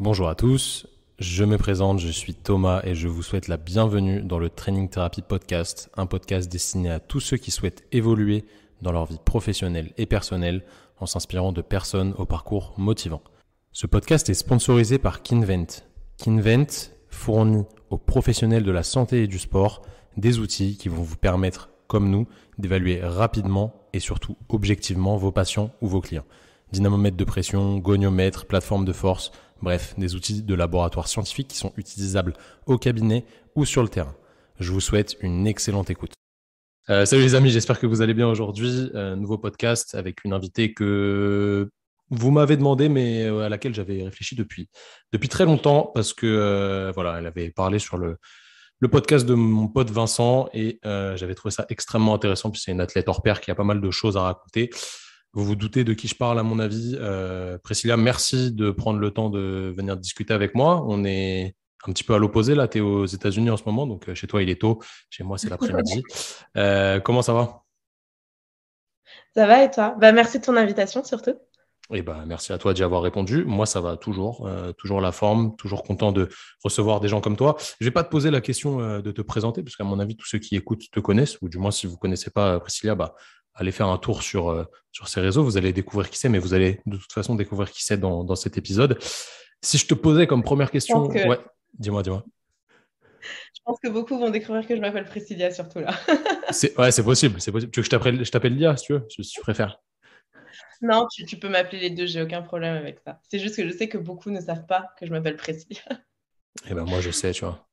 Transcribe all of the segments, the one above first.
Bonjour à tous, je me présente, je suis Thomas et je vous souhaite la bienvenue dans le Training Therapy Podcast, un podcast destiné à tous ceux qui souhaitent évoluer dans leur vie professionnelle et personnelle en s'inspirant de personnes au parcours motivant. Ce podcast est sponsorisé par Kinvent. Kinvent fournit aux professionnels de la santé et du sport des outils qui vont vous permettre, comme nous, d'évaluer rapidement et surtout objectivement vos patients ou vos clients. Dynamomètre de pression, goniomètre, plateforme de force, bref, des outils de laboratoire scientifique qui sont utilisables au cabinet ou sur le terrain. Je vous souhaite une excellente écoute. Salut les amis, j'espère que vous allez bien aujourd'hui. Nouveau podcast avec une invitée que vous m'avez demandé, mais à laquelle j'avais réfléchi depuis très longtemps parce que voilà, elle avait parlé sur le podcast de mon pote Vincent et j'avais trouvé ça extrêmement intéressant. Puis c'est une athlète hors pair qui a pas mal de choses à raconter. Vous vous doutez de qui je parle, à mon avis. Priscilla, merci de prendre le temps de venir discuter avec moi. On est un petit peu à l'opposé, là. Tu es aux États-Unis en ce moment, donc chez toi, il est tôt. Chez moi, c'est l'après-midi. Comment ça va? Ça va et toi? Merci de ton invitation surtout. Eh ben, merci à toi d'y avoir répondu. Moi, ça va toujours, toujours la forme, toujours content de recevoir des gens comme toi. Je vais pas te poser la question de te présenter, parce qu'à mon avis, tous ceux qui écoutent te connaissent, ou du moins, si vous connaissez pas Priscilla, allez faire un tour sur ses réseaux. Vous allez découvrir qui c'est, mais vous allez de toute façon découvrir qui c'est dans cet épisode. Si je te posais comme première Je pense question, que, ouais, dis-moi. je pense que beaucoup vont découvrir que je m'appelle Priscilla surtout là. Ouais, c'est possible, c'est possible. Tu veux que je t'appelle Lia, si tu veux, si tu préfères. Non, tu peux m'appeler les deux, j'ai aucun problème avec ça. C'est juste que je sais que beaucoup ne savent pas que je m'appelle Priscilla. Eh ben, moi, je sais, tu vois.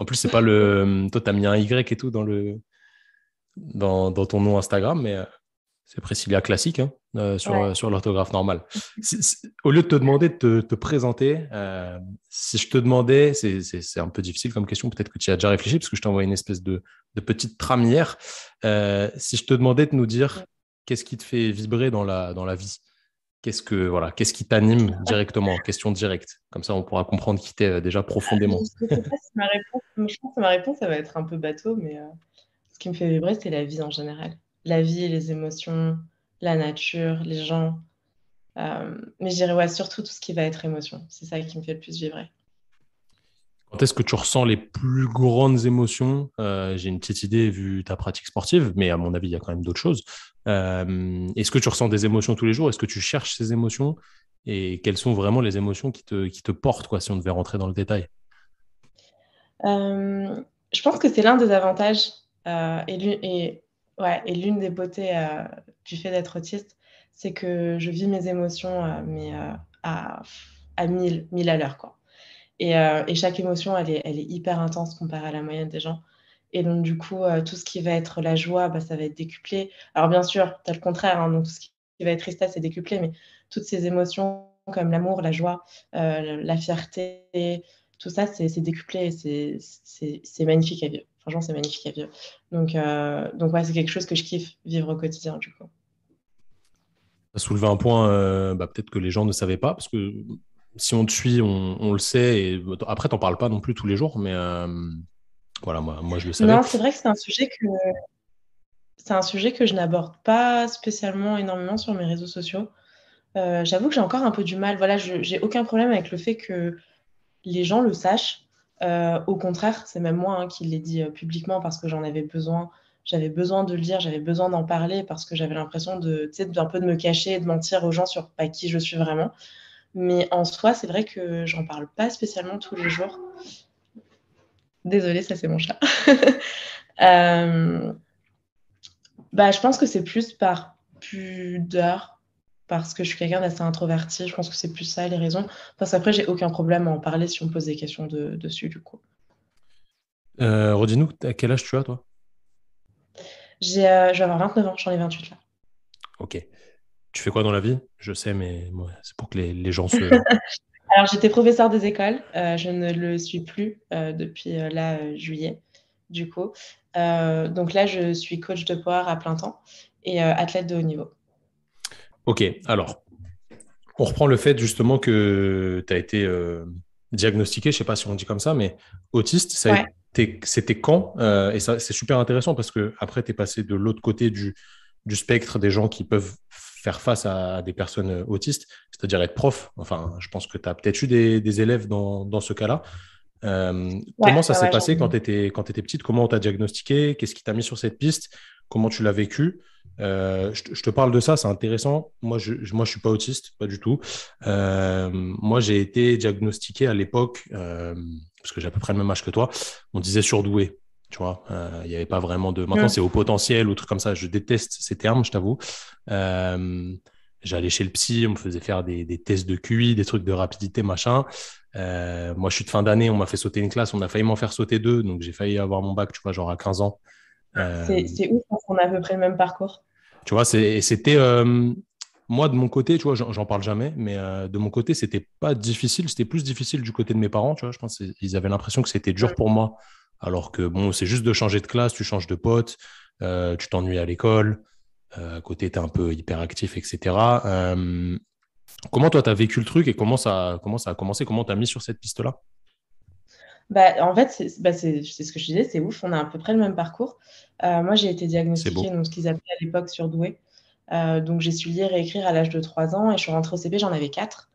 En plus, c'est pas le. Toi, t'as mis un Y et tout dans ton nom Instagram, mais c'est Priscilla classique hein, Ouais. sur l'orthographe normale. Au lieu de te demander de te présenter, si je te demandais, c'est un peu difficile comme question, peut-être que tu y as déjà réfléchi, parce que je t'ai envoyé une espèce de petite trame hier. Si je te demandais de nous dire qu'est-ce qui te fait vibrer dans la vie, qu'est-ce qui t'anime directement, question directe. Comme ça, on pourra comprendre qui t'es déjà Je profondément. ne sais pas si je pense que ma réponse, ça va être un peu bateau, mais ce qui me fait vibrer, c'est la vie en général. La vie, les émotions, la nature, les gens. Mais je dirais ouais, surtout tout ce qui va être émotion. C'est ça qui me fait le plus vibrer. Quand est-ce que tu ressens les plus grandes émotions? J'ai une petite idée vu ta pratique sportive, mais à mon avis, il y a quand même d'autres choses. Est-ce que tu ressens des émotions tous les jours? Est-ce que tu cherches ces émotions? Et quelles sont vraiment les émotions qui te portent, quoi, si on devait rentrer dans le détail? Je pense que c'est l'un des avantages et l'une des beautés du fait d'être autiste, c'est que je vis mes émotions à, à 1000 à l'heure, quoi. Et chaque émotion, elle est hyper intense comparée à la moyenne des gens. Et donc, du coup, tout ce qui va être la joie, ça va être décuplé. Alors, bien sûr, tu as le contraire, hein, donc tout ce qui va être tristesse est décuplé, mais toutes ces émotions comme l'amour, la joie, la fierté, tout ça, c'est décuplé et c'est magnifique à vivre. Franchement, c'est magnifique à vivre. Donc ouais, c'est quelque chose que je kiffe vivre au quotidien, du coup. Tu as soulevé un point, peut-être que les gens ne savaient pas, parce que si on te suit, on le sait. Et après, t'en parles pas non plus tous les jours, mais voilà, moi, je le savais. Non, c'est vrai que c'est un sujet que je n'aborde pas spécialement énormément sur mes réseaux sociaux. J'avoue que j'ai encore un peu du mal. Voilà, j'ai aucun problème avec le fait que les gens le sachent. Au contraire, c'est même moi qui l'ai dit publiquement parce que j'en avais besoin. J'avais besoin de le dire, j'avais besoin d'en parler parce que j'avais l'impression tu sais, d'un peu de me cacher et de mentir aux gens sur qui je suis vraiment. Mais en soi, c'est vrai que j'en parle pas spécialement tous les jours. Désolée, ça c'est mon chat. Euh, je pense que c'est plus par pudeur, parce que je suis quelqu'un d'assez introverti. Je pense que c'est plus ça les raisons. Parce qu'après, j'ai aucun problème à en parler si on me pose des questions dessus, du coup. Redis-nous, à quel âge tu as, toi? Je vais avoir 29 ans, j'en ai 28 là. Ok. Tu fais quoi dans la vie? Je sais, mais moi, c'est pour que les gens se. Alors, j'étais professeure des écoles. Je ne le suis plus depuis juillet, du coup. Donc là, je suis coach de power à plein temps et athlète de haut niveau. Ok, alors, on reprend le fait justement que tu as été diagnostiqué, je sais pas si on dit comme ça, mais autiste, Ouais. c'était quand? Et ça, c'est super intéressant parce que après, tu es passé de l'autre côté du spectre des gens qui peuvent faire face à des personnes autistes, c'est-à-dire être prof. Enfin, je pense que tu as peut-être eu des élèves dans ce cas-là. Ouais, Comment ça ouais, s'est ouais, passé quand tu étais petite? Comment on t'a diagnostiqué? Qu'est-ce qui t'a mis sur cette piste? Comment tu l'as vécu? Je te parle de ça, c'est intéressant. Moi, je suis pas autiste, pas du tout. Moi, j'ai été diagnostiqué à l'époque, parce que j'ai à peu près le même âge que toi, on disait surdoué. Tu vois, il n'y avait pas vraiment de. Maintenant, c'est Mm. au potentiel ou truc comme ça. Je déteste ces termes, je t'avoue. Euh, J'allais chez le psy, on me faisait faire des tests de QI, des trucs de rapidité, machin. Moi, je suis de fin d'année, on m'a fait sauter une classe, on a failli m'en faire sauter deux, donc j'ai failli avoir mon bac, tu vois, genre à 15 ans. Euh, C'est ouf parce qu'on a à peu près le même parcours. Tu vois, c'était. Moi, de mon côté, tu vois, j'en parle jamais, mais de mon côté, c'était pas difficile. C'était plus difficile du côté de mes parents, tu vois. Je pense qu'ils avaient l'impression que c'était dur pour moi. Alors que, bon, c'est juste de changer de classe, tu changes de pote, tu t'ennuies à l'école, à côté, tu es un peu hyperactif, etc. Comment toi, tu as vécu le truc et comment ça a commencé? Comment tu as mis sur cette piste-là? Bah, en fait, c'est ce que je disais, c'est ouf, on a à peu près le même parcours. Moi, j'ai été C'est diagnostiquée, beau. donc ce qu'ils appelaient à l'époque surdouée. Donc j'ai su lire et écrire à l'âge de 3 ans et je suis rentrée au CP, j'en avais 4.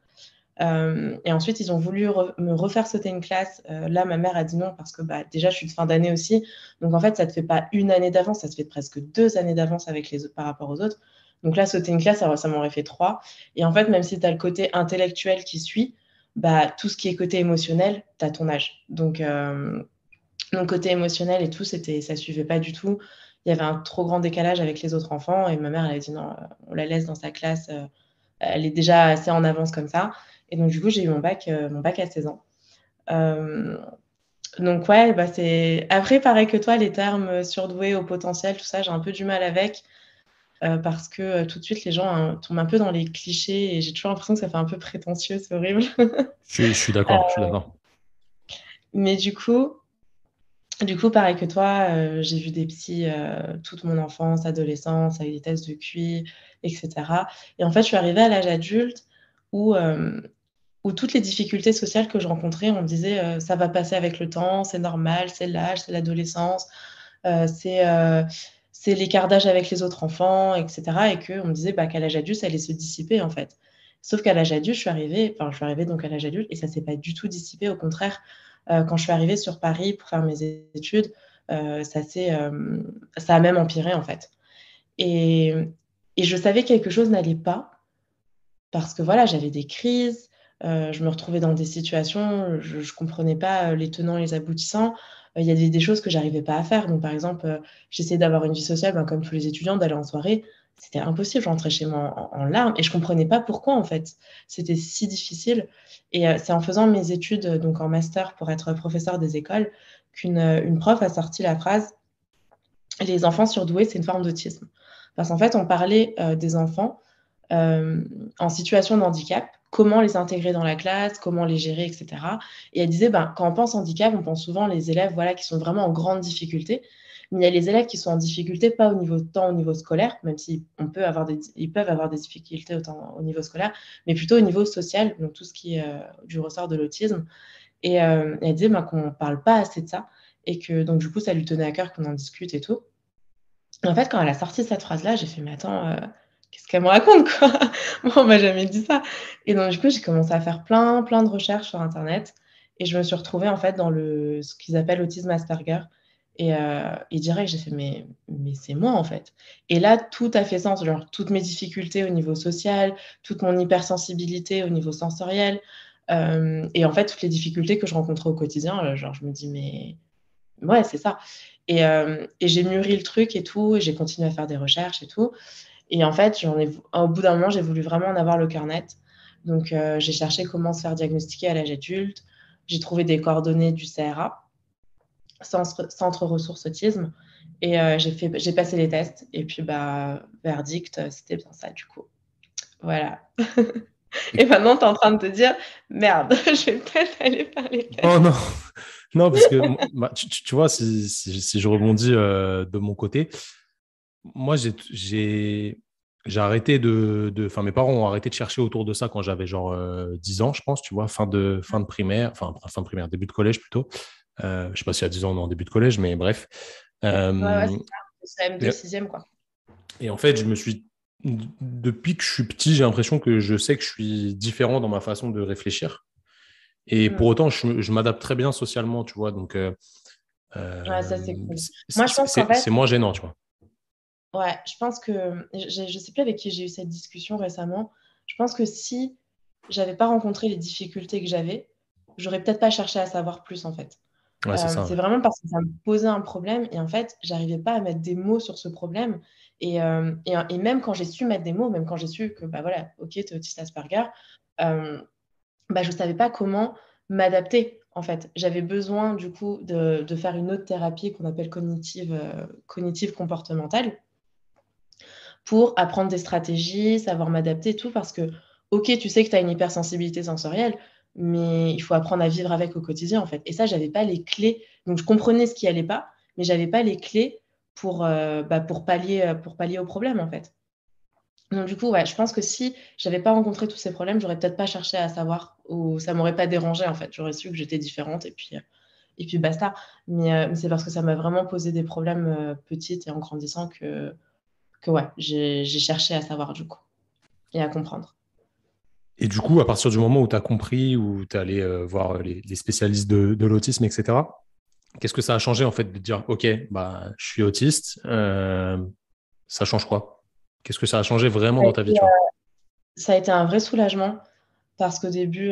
Et ensuite, ils ont voulu me refaire sauter une classe. Là, ma mère a dit non parce que bah, déjà, je suis de fin d'année aussi. Donc en fait, ça ne te fait pas une année d'avance, ça te fait presque 2 années d'avance avec les autres par rapport aux autres. Donc là, sauter une classe, ça m'aurait fait 3. Et en fait, même si tu as le côté intellectuel qui suit, bah, tout ce qui est côté émotionnel, tu as ton âge. Donc côté émotionnel et tout, ça suivait pas du tout. Il y avait un trop grand décalage avec les autres enfants et ma mère, elle a dit non, on la laisse dans sa classe. Elle est déjà assez en avance comme ça. Et donc, du coup, j'ai eu mon bac à 16 ans. Euh, donc, ouais, bah, c'est. Après, pareil que toi, les termes surdoué, au potentiel, tout ça, j'ai un peu du mal avec parce que tout de suite, les gens tombent un peu dans les clichés et j'ai toujours l'impression que ça fait un peu prétentieux, c'est horrible. Je suis d'accord, je suis d'accord. Mais du coup, pareil que toi, j'ai vu des psys toute mon enfance, adolescence, avec des tests de QI, etc. Et en fait, je suis arrivée à l'âge adulte où, euh, où toutes les difficultés sociales que je rencontrais, on me disait ça va passer avec le temps, c'est normal, c'est l'âge, c'est l'adolescence, euh, c'est euh, c'est l'écart d'âge avec les autres enfants, etc. Et qu'on me disait bah, qu'à l'âge adulte, ça allait se dissiper en fait. Sauf qu'à l'âge adulte, je suis arrivée donc à l'âge adulte et ça s'est pas du tout dissipé. Au contraire, quand je suis arrivée sur Paris pour faire mes études, ça a même empiré en fait. Et, et je savais que quelque chose n'allait pas parce que voilà, j'avais des crises, je me retrouvais dans des situations, je ne comprenais pas les tenants et les aboutissants. Il y a des choses que j'arrivais pas à faire. Donc, par exemple, j'essayais d'avoir une vie sociale, ben, comme tous les étudiants, d'aller en soirée. C'était impossible, je rentrais chez moi en larmes et je comprenais pas pourquoi en fait. C'était si difficile. Et c'est en faisant mes études, donc en master pour être professeur des écoles, qu'une prof a sorti la phrase les enfants surdoués, c'est une forme d'autisme. Parce qu'en fait, on parlait des enfants euh, en situation de handicap, comment les intégrer dans la classe, comment les gérer, etc. Et elle disait, ben, quand on pense handicap, on pense souvent les élèves voilà, qui sont vraiment en grande difficulté. Mais il y a les élèves qui sont en difficulté, pas tant au niveau scolaire, même s'ils ils peuvent avoir des difficultés autant au niveau scolaire, mais plutôt au niveau social, donc tout ce qui est du ressort de l'autisme. Et elle disait ben, qu'on ne parle pas assez de ça, et que donc du coup, ça lui tenait à cœur qu'on en discute et tout. Et en fait, quand elle a sorti cette phrase-là, j'ai fait, mais attends, qu'est-ce qu'elle me raconte, quoi? Moi, on m'a jamais dit ça. Et donc, du coup, j'ai commencé à faire plein, plein de recherches sur Internet. Et je me suis retrouvée, en fait, dans ce qu'ils appellent autisme Asperger. Et direct, j'ai fait, mais c'est moi, en fait. Et là, tout a fait sens. Genre, toutes mes difficultés au niveau social, toute mon hypersensibilité au niveau sensoriel. Et en fait, toutes les difficultés que je rencontrais au quotidien, genre, je me dis, mais ouais, c'est ça. Et j'ai mûri le truc et tout, et j'ai continué à faire des recherches et tout. Et en fait, au bout d'un moment, j'ai voulu vraiment en avoir le cœur net. Donc, j'ai cherché comment se faire diagnostiquer à l'âge adulte. J'ai trouvé des coordonnées du CRA, Centre Ressources Autisme, et j'ai passé les tests. Et puis, bah, verdict, c'était bien ça, du coup. Voilà. Et maintenant, tu es en train de te dire, merde, je vais peut-être aller faire les Non, tests. non, non, parce que tu vois, si je rebondis de mon côté, moi, j'ai arrêté enfin, mes parents ont arrêté de chercher autour de ça quand j'avais genre 10 ans, je pense, tu vois, fin de primaire, enfin, fin de primaire, début de collège plutôt. Je sais pas si à 10 ans on est en début de collège, mais bref. Ouais, ouais, Euh, c'est ça. C'est M2, et, 6e, quoi. et en fait, je me suis Depuis que je suis petit, j'ai l'impression que je sais que je suis différent dans ma façon de réfléchir. Et pour Mm. autant, je m'adapte très bien socialement, tu vois. Donc, Ouais, ça, c'est cool. Moi, je pense qu'en c'est fait, moins gênant, tu vois. ouais, je pense que, je sais plus avec qui j'ai eu cette discussion récemment, je pense que si j'avais pas rencontré les difficultés que j'avais, j'aurais peut-être pas cherché à savoir plus, en fait. Ouais, c'est ça. C'est Ouais. vraiment parce que ça me posait un problème et en fait, j'arrivais pas à mettre des mots sur ce problème. Et même quand j'ai su mettre des mots, même quand j'ai su que, bah voilà, ok, t'es autiste Asperger, euh, bah, je savais pas comment m'adapter, en fait. J'avais besoin, du coup, de faire une autre thérapie qu'on appelle cognitive comportementale pour apprendre des stratégies, savoir m'adapter et tout, parce que, ok, tu sais que tu as une hypersensibilité sensorielle, mais il faut apprendre à vivre avec au quotidien, en fait. Et ça, j'avais pas les clés. Donc, je comprenais ce qui allait pas, mais j'avais pas les clés pour pallier au problème, en fait. Donc, du coup, ouais, je pense que si j'avais pas rencontré tous ces problèmes, j'aurais peut-être pas cherché à savoir, ou ça m'aurait pas dérangé, en fait. J'aurais su que j'étais différente, et puis basta. Mais c'est parce que ça m'a vraiment posé des problèmes petites et en grandissant que ouais, j'ai cherché à savoir du coup et à comprendre. Et du coup, à partir du moment où tu as compris, où tu es allé voir les spécialistes de l'autisme, etc., qu'est-ce que ça a changé en fait de dire, OK, bah, je suis autiste, ça change quoi? Qu'est-ce que ça a changé vraiment Ça a dans ta été, vie, tu vois? ça a été un vrai soulagement parce qu'au début,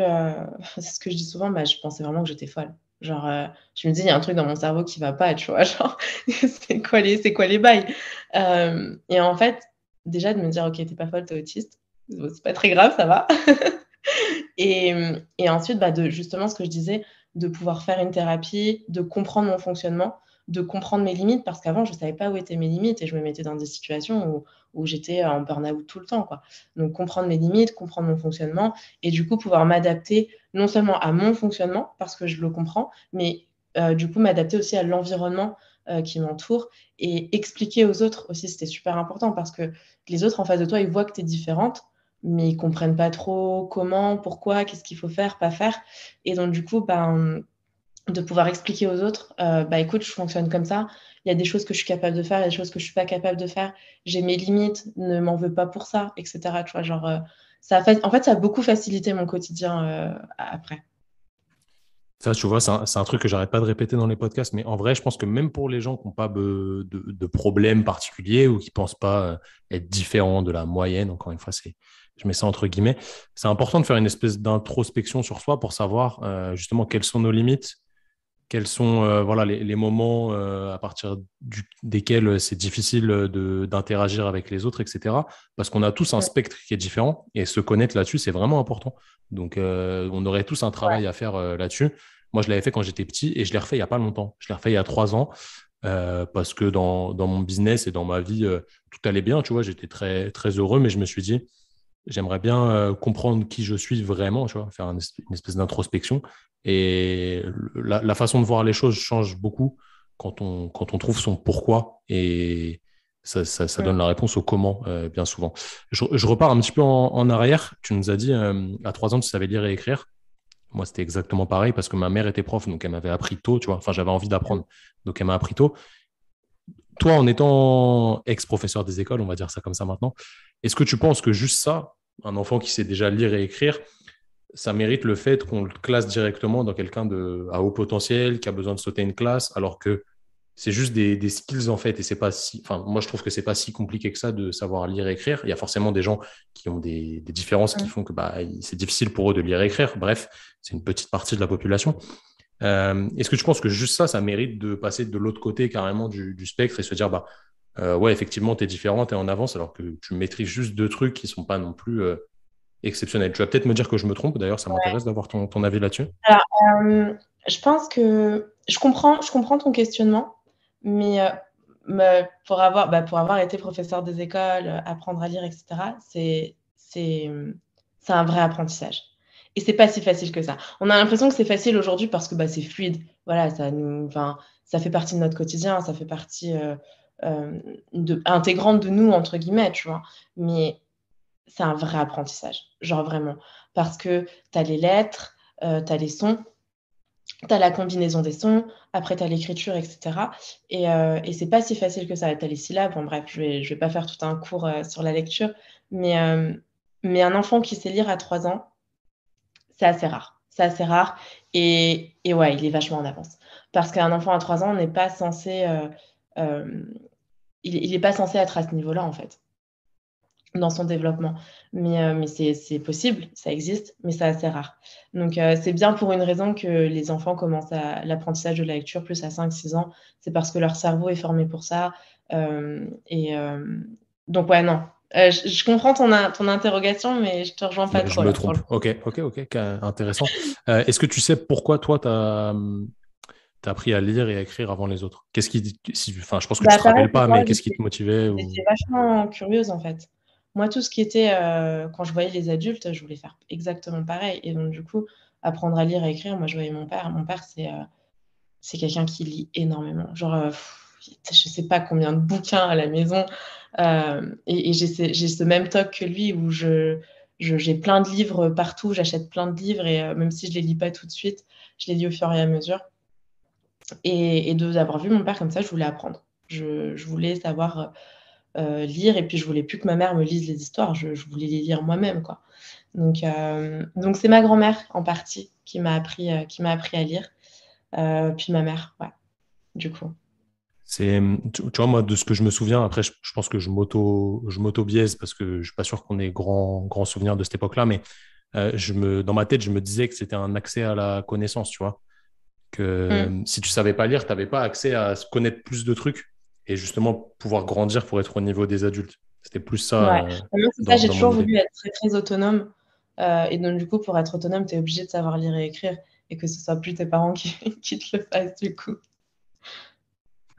c'est ce que je dis souvent, bah, je pensais vraiment que j'étais folle. Genre, je me dis, il y a un truc dans mon cerveau qui va pas, tu vois, genre, c'est quoi les bails? Et en fait, déjà de me dire, ok, t'es pas folle, t'es autiste, bon, c'est pas très grave, ça va. Et ensuite, bah, de justement ce que je disais, de pouvoir faire une thérapie, de comprendre mon fonctionnement, de comprendre mes limites, parce qu'avant, je ne savais pas où étaient mes limites et je me mettais dans des situations où j'étais en burn-out tout le temps, quoi. Donc, comprendre mes limites, comprendre mon fonctionnement et du coup, pouvoir m'adapter non seulement à mon fonctionnement, parce que je le comprends, mais du coup, m'adapter aussi à l'environnement qui m'entoure et expliquer aux autres aussi, c'était super important parce que les autres en face de toi, ils voient que tu es différente mais ils comprennent pas trop comment, pourquoi, qu'est-ce qu'il faut faire, pas faire. Et donc, du coup, ben, de pouvoir expliquer aux autres, bah écoute, je fonctionne comme ça, il y a des choses que je suis capable de faire, il y a des choses que je suis pas capable de faire, j'ai mes limites, ne m'en veux pas pour ça, etc. Tu vois, genre, en fait, ça a beaucoup facilité mon quotidien après. Ça, tu vois, c'est un truc que j'arrête pas de répéter dans les podcasts, mais en vrai, je pense que même pour les gens qui n'ont pas de problèmes particuliers ou qui pensent pas être différents de la moyenne, encore une fois, je mets ça entre guillemets, c'est important de faire une espèce d'introspection sur soi pour savoir justement quelles sont nos limites, quels sont voilà, les moments à partir desquels c'est difficile d'interagir avec les autres, etc. Parce qu'on a tous un Mm. spectre qui est différent et se connaître là-dessus, c'est vraiment important. Donc, on aurait tous un travail à faire là-dessus. Moi, je l'avais fait quand j'étais petit et je l'ai refait il n'y a pas longtemps. Je l'ai refait il y a 3 ans parce que dans mon business et dans ma vie, tout allait bien. Tu vois, j'étais très, très heureux, mais je me suis dit, j'aimerais bien comprendre qui je suis vraiment, tu vois, faire une espèce d'introspection. Et la façon de voir les choses change beaucoup quand on trouve son pourquoi. Et ça Mm. donne la réponse au comment, bien souvent. Je repars un petit peu en arrière. Tu nous as dit, à 3 ans, tu savais lire et écrire. Moi, c'était exactement pareil parce que ma mère était prof, donc elle m'avait appris tôt, tu vois. Enfin, j'avais envie d'apprendre, donc elle m'a appris tôt. Toi, en étant ex-professeur des écoles, on va dire ça comme ça maintenant, est-ce que tu penses que juste ça, un enfant qui sait déjà lire et écrire, ça mérite le fait qu'on le classe directement dans quelqu'un à haut potentiel, qui a besoin de sauter une classe, alors que c'est juste des skills en fait, et c'est pas si, enfin, moi je trouve que c'est pas si compliqué que ça de savoir lire et écrire. Il y a forcément des gens qui ont des différences qui Mm. font que bah, c'est difficile pour eux de lire et écrire. Bref, c'est une petite partie de la population. Est-ce que tu penses que juste ça mérite de passer de l'autre côté carrément du spectre et se dire, bah, ouais, effectivement, tu es différent, tu es en avance, alors que tu maîtrises juste deux trucs qui sont pas non plus exceptionnels. Tu vas peut-être me dire que je me trompe, d'ailleurs, ça m'intéresse d'avoir ton avis là-dessus. Alors, je pense que je comprends ton questionnement, mais pour avoir été professeur des écoles, apprendre à lire, etc., c'est un vrai apprentissage. Et c'est pas si facile que ça. On a l'impression que c'est facile aujourd'hui parce que bah, c'est fluide. Voilà, enfin, ça fait partie de notre quotidien, ça fait partie intégrante de nous, entre guillemets, tu vois. Mais c'est un vrai apprentissage, genre vraiment. Parce que tu as les lettres, tu as les sons, Tu as la combinaison des sons, après tu as l'écriture, et cetera. Et c'est pas si facile que ça. Tu as les syllabes, bon bref, je vais pas faire tout un cours, sur la lecture, mais un enfant qui sait lire à 3 ans, c'est assez rare. C'est assez rare et ouais, il est vachement en avance. Parce qu'un enfant à 3 ans n'est pas censé, il est pas censé être à ce niveau-là, en fait, dans son développement. Mais c'est possible, ça existe, mais c'est assez rare. Donc c'est bien pour une raison que les enfants commencent l'apprentissage de la lecture plus à 5-6 ans. C'est parce que leur cerveau est formé pour ça. Donc ouais, non. Je comprends ton interrogation, mais je te rejoins pas Je trop me là, pour trompe. le coup. Ok, intéressant. Est-ce que tu sais pourquoi toi, tu as appris à lire et à écrire avant les autres? Enfin, je pense que tu Bah, te pareil rappelles que pas, toi, mais qu'est-ce qui te motivait j'étais vachement curieuse, en fait. Moi, tout ce qui était, quand je voyais les adultes, je voulais faire exactement pareil et donc du coup, apprendre à lire et écrire, moi, je voyais mon père. Mon père, c'est quelqu'un qui lit énormément. Genre, je sais pas combien de bouquins à la maison, et j'ai ce même toc que lui où j'ai plein de livres partout, j'achète plein de livres et même si je les lis pas tout de suite, je les lis au fur et à mesure et d'avoir vu mon père comme ça, je voulais apprendre. Je voulais savoir, lire et puis je voulais plus que ma mère me lise les histoires, je voulais les lire moi-même, quoi. Donc c'est ma grand-mère en partie qui m'a appris à lire, puis ma mère, ouais, du coup. tu vois, moi, de ce que je me souviens, après, je pense que je m'auto-biaise parce que je suis pas sûr qu'on ait grand souvenir de cette époque-là, mais dans ma tête, je me disais que c'était un accès à la connaissance, tu vois. Que Mmh. si tu savais pas lire, tu n'avais pas accès à se connaître plus de trucs et justement pouvoir grandir pour être au niveau des adultes. C'était plus ça Ouais. Moi, c'est ça, j'ai dans mon toujours idée. voulu être très, très autonome, et donc du coup, pour être autonome, tu es obligé de savoir lire et écrire et que ce soit plus tes parents qui qui te le fassent, du coup.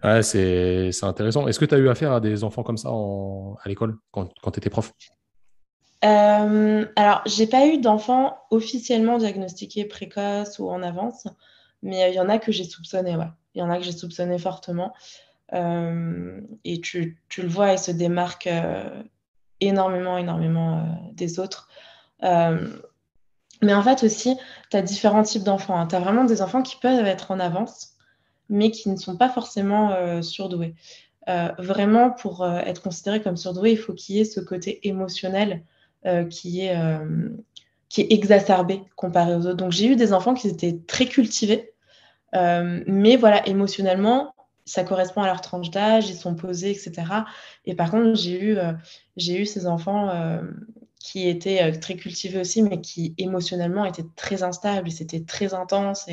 Ouais, c'est intéressant. Est-ce que tu as eu affaire à des enfants comme ça à l'école quand tu étais prof? Alors, j'ai pas eu d'enfants officiellement diagnostiqués précoces ou en avance, mais il y en a que j'ai soupçonnés, ouais. Il y en a que j'ai soupçonnés fortement, et tu le vois, ils se démarquent, énormément, énormément, des autres. Hem, mais en fait aussi, tu as différents types d'enfants, hein. Tu as vraiment des enfants qui peuvent être en avance, mais qui ne sont pas forcément, surdoués. Vraiment pour, être considéré comme surdoué, il faut qu'il y ait ce côté émotionnel, qui est exacerbé comparé aux autres. Donc j'ai eu des enfants qui étaient très cultivés, mais voilà, émotionnellement, ça correspond à leur tranche d'âge, ils sont posés et cetera. Et par contre, j'ai eu ces enfants, qui étaient, très cultivés aussi, mais qui émotionnellement étaient très instables et c'était très intense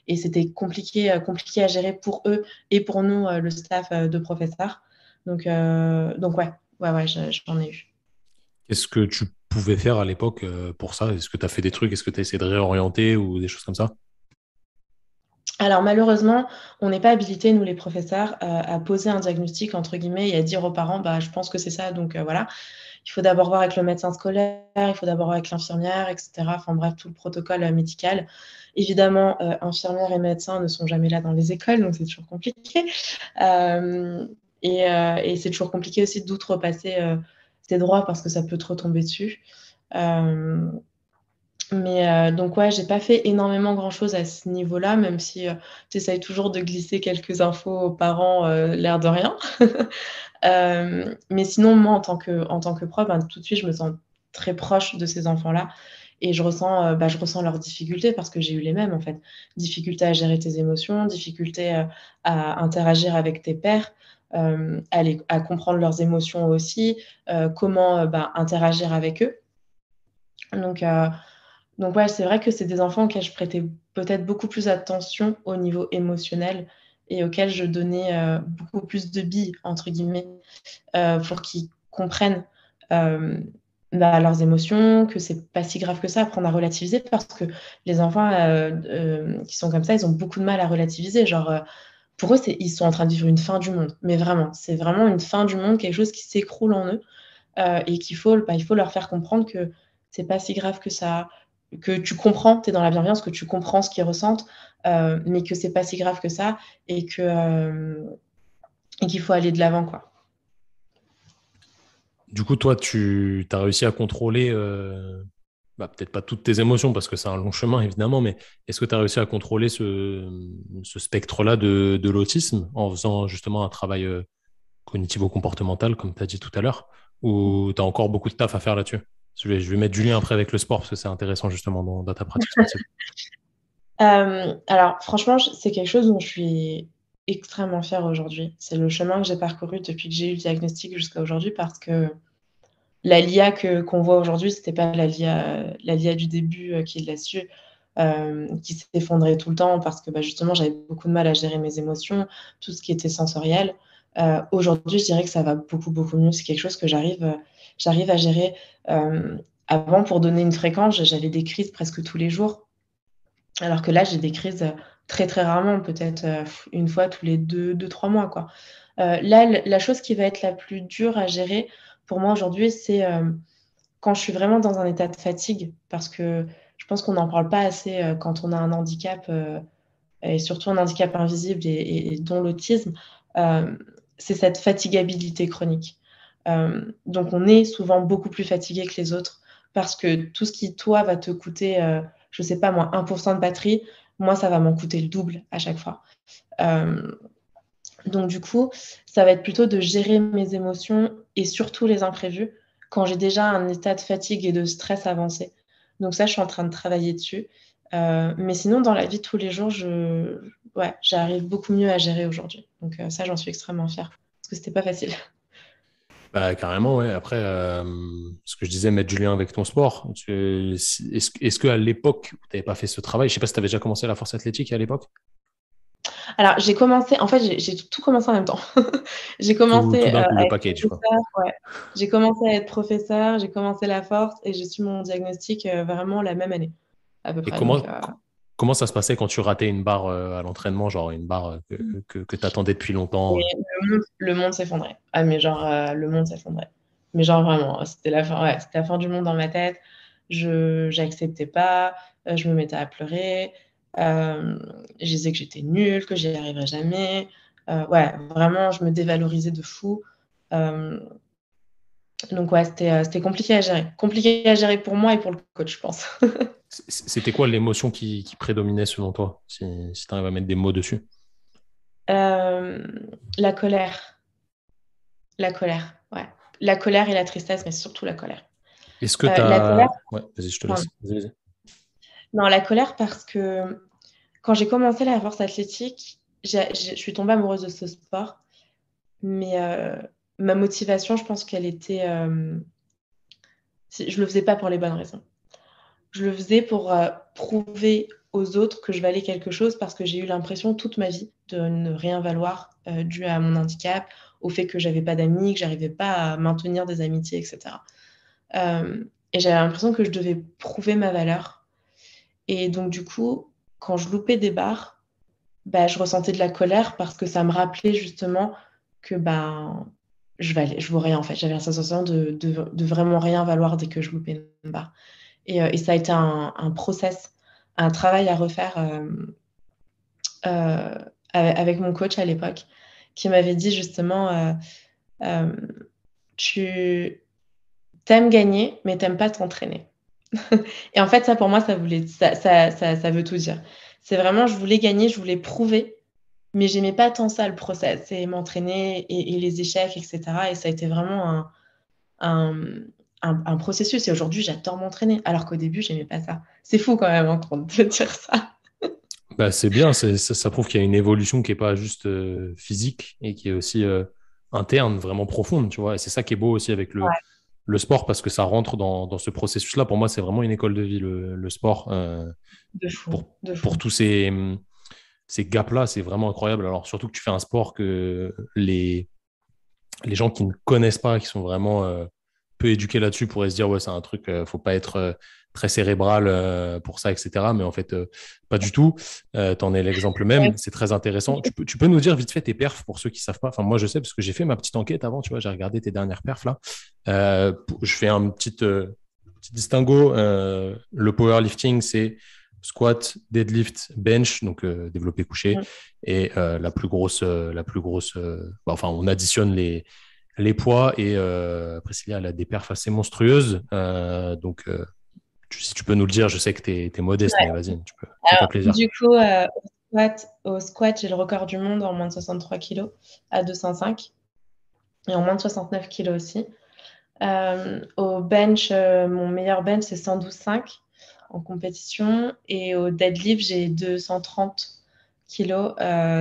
et c'était compliqué à gérer pour eux et pour nous, le staff, de professeurs. Donc ouais, ouais, ouais, j'en ai eu. Qu'est-ce que tu pouvais faire à l'époque pour ça? Est-ce que tu as fait des trucs? Est-ce que tu as essayé de réorienter ou des choses comme ça? Alors malheureusement, on n'est pas habilités, nous les professeurs, à poser un diagnostic entre guillemets et à dire aux parents: «Bah, je pense que c'est ça, donc voilà». Il faut d'abord voir avec le médecin scolaire, il faut d'abord voir avec l'infirmière et cetera. Enfin bref, tout le protocole, médical. Évidemment, infirmières et médecins ne sont jamais là dans les écoles, donc c'est toujours compliqué. Hem et c'est toujours compliqué aussi d'outrepasser, ses droits parce que ça peut te retomber dessus. Hem mais donc ouais, j'ai pas fait énormément grand-chose à ce niveau-là, même si, tu essayes toujours de glisser quelques infos aux parents, l'air de rien. Mais sinon, moi, en tant que prof, ben, tout de suite, je me sens très proche de ces enfants-là et je ressens leurs difficultés parce que j'ai eu les mêmes, en fait. Difficulté à gérer tes émotions, difficulté, à interagir avec tes pairs, à comprendre leurs émotions aussi, comment, interagir avec eux. Donc heu donc ouais, c'est vrai que c'est des enfants auxquels je prêtais peut-être beaucoup plus attention au niveau émotionnel et auxquels je donnais, beaucoup plus de «billes» entre guillemets, pour qu'ils comprennent, hem, leurs émotions, que c'est pas si grave que ça, apprendre à relativiser parce que les enfants, qui sont comme ça, ils ont beaucoup de mal à relativiser. Genre, pour eux, ils sont en train de vivre une fin du monde, mais vraiment, c'est vraiment une fin du monde, quelque chose qui s'écroule en eux. Et il faut leur faire comprendre que c'est pas si grave que ça, que tu comprends, tu es dans la bienveillance, que tu comprends ce qu'ils ressentent, mais que c'est pas si grave que ça et et qu'il faut aller de l'avant, quoi. Du coup, toi, tu as réussi à contrôler peut-être pas toutes tes émotions parce que c'est un long chemin évidemment, mais est-ce que tu as réussi à contrôler ce spectre-là de l'autisme en faisant justement un travail cognitivo-comportemental, comme tu as dit tout à l'heure, ou tu as encore beaucoup de taf à faire là-dessus? Je vais mettre du lien après avec le sport parce que c'est intéressant justement dans ta pratique sportive. Alors franchement, c'est quelque chose dont je suis extrêmement fière aujourd'hui. C'est le chemin que j'ai parcouru depuis que j'ai eu le diagnostic jusqu'à aujourd'hui parce que la l'IA qu'on voit aujourd'hui, c'était pas la l'IA du début, qui l'a su, qui s'effondrait tout le temps parce que, bah, justement, j'avais beaucoup de mal à gérer mes émotions, tout ce qui était sensoriel. Aujourd'hui, je dirais que ça va beaucoup, beaucoup mieux. C'est quelque chose que j'arrive à gérer. Avant, pour donner une fréquence, j'avais des crises presque tous les jours, alors que là, j'ai des crises, très, très rarement, peut-être, 1 fois tous les 2-3 mois, quoi. Là, la chose qui va être la plus dure à gérer pour moi aujourd'hui, c'est, quand je suis vraiment dans un état de fatigue, parce que je pense qu'on n'en parle pas assez, quand on a un handicap, et surtout un handicap invisible et dont l'autisme, hem, c'est cette fatigabilité chronique. Donc on est souvent beaucoup plus fatigué que les autres parce que tout ce qui, toi, va te coûter, je sais pas moi, 1 de batterie, moi, ça va m'en coûter le double à chaque fois. Hem, donc du coup, ça va être plutôt de gérer mes émotions et surtout les imprévus quand j'ai déjà un état de fatigue et de stress avancé. Donc ça, je suis en train de travailler dessus. Mais sinon, dans la vie de tous les jours, ouais, j'arrive beaucoup mieux à gérer aujourd'hui. Donc ça, j'en suis extrêmement fière parce que c'était pas facile. Bah, carrément, ouais. Après, ce que je disais, mettre du lien avec ton sport. Est-ce qu'à l'époque, où tu n'avais pas fait ce travail, je sais pas si tu avais déjà commencé la force athlétique à l'époque? Alors j'ai commencé en fait, j'ai tout commencé en même temps. J'ai Tout commencé, d'un coup, à le être package, quoi. professeure, ouais. J'ai commencé à être professeure, j'ai commencé la force et j'ai su mon diagnostic, vraiment la même année, à peu Et près donc comment ça se passait quand tu ratais une barre à l'entraînement, genre une barre que tu attendais depuis et longtemps? le monde s'effondrait. Ah mais genre, le monde s'effondrait. Mais genre vraiment, c'était la fin, ouais, c'était la fin du monde dans ma tête. Je j'acceptais pas, je me mettais à pleurer, je disais que j'étais nulle, que j'y arriverais jamais. Ouais, vraiment, je me dévalorisais de fou. Hem, donc ouais, c'était compliqué à gérer. Compliqué à gérer pour moi et pour le coach, je pense. C'était quoi l'émotion qui prédominait selon toi, si tu arrives à mettre des mots dessus? La colère, la colère, ouais. La colère et la tristesse, mais surtout la colère. Est-ce que tu La colère, as... Ouais, vas-y, je te pardon. laisse. Vas-y. Non, la colère parce que quand j'ai commencé la force athlétique, je suis tombée amoureuse de ce sport, mais ma motivation, je pense qu'elle était, je le faisais pas pour les bonnes raisons. Je le faisais pour, prouver aux autres que je valais quelque chose parce que j'ai eu l'impression toute ma vie de ne rien valoir, dû à mon handicap, au fait que j'avais pas d'amis, que j'arrivais pas à maintenir des amitiés et cetera. Et j'avais l'impression que je devais prouver ma valeur et donc du coup, quand je loupais des barres, bah, je ressentais de la colère parce que ça me rappelait justement que, ben, je vaux rien en fait. J'avais la sensation de vraiment rien valoir dès que je loupais une barre et ça a été un process, un travail à refaire, avec mon coach à l'époque qui m'avait dit justement, hem: «Tu aimes gagner, mais tu aimes pas t'entraîner». Et en fait, ça pour moi, ça veut tout dire. C'est vraiment, je voulais gagner, je voulais prouver, mais j'aimais pas tant ça le process et m'entraîner et les échecs et cetera et ça a été vraiment un, mmh, un processus et aujourd'hui, j'adore m'entraîner alors qu'au début, j'aimais pas ça. C'est fou quand même, hein, de dire ça. Bah, c'est bien, ça prouve qu'il y a une évolution qui est pas juste physique et qui est aussi interne, vraiment profonde, tu vois. Et c'est ça qui est beau aussi avec Ouais, le sport parce que ça rentre dans ce processus-là. Pour moi, c'est vraiment une école de vie, le sport. de fou, Pour, de pour fou. tous ces gaps-là, c'est vraiment incroyable. Alors, surtout que tu fais un sport que les gens qui ne connaissent pas, qui sont vraiment peu éduqués là-dessus, pourraient se dire, ouais, c'est un truc, faut pas être très cérébral pour ça, etc. Mais en fait, pas du tout. T'en es l'exemple Ouais, même. C'est très intéressant. Tu peux nous dire vite fait tes perfs pour ceux qui savent pas. Enfin, moi, je sais parce que j'ai fait ma petite enquête avant, tu vois, j'ai regardé tes dernières perfs là. Je fais un petit distinguo. Le powerlifting, c'est squat, deadlift, bench, donc développé couché, mmh, et enfin, on additionne les poids et Priscilla, elle a des perfs assez monstrueuses. Donc, Si tu peux nous le dire, je sais que tu es modeste, mais Ouais. vas-y, fais-toi Alors, plaisir. du coup, au squat, j'ai le record du monde en moins de 63 kilos à 205 et en moins de 69 kilos aussi. Au bench, mon meilleur bench, c'est 112,5 en compétition. Et au deadlift, j'ai 230 kilos,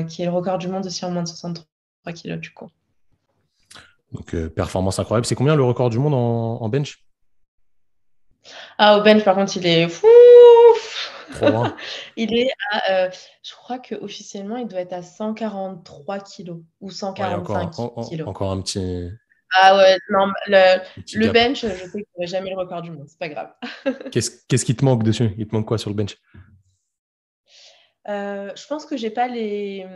qui est le record du monde aussi en moins de 63 kilos, du coup. Donc, performance incroyable. C'est combien le record du monde en bench? Ah, au bench, par contre, il est fou. Trop loin. Il est je crois qu'officiellement, il doit être à 143 kilos ou Ouais, il y a 145 kilos. encore Ah ouais, non, un petit le gap. bench, je sais que j'aurai jamais le record du monde, c'est pas grave. Qu'est-ce qui te manque dessus? Il te manque quoi sur le bench? Je pense que j'ai pas des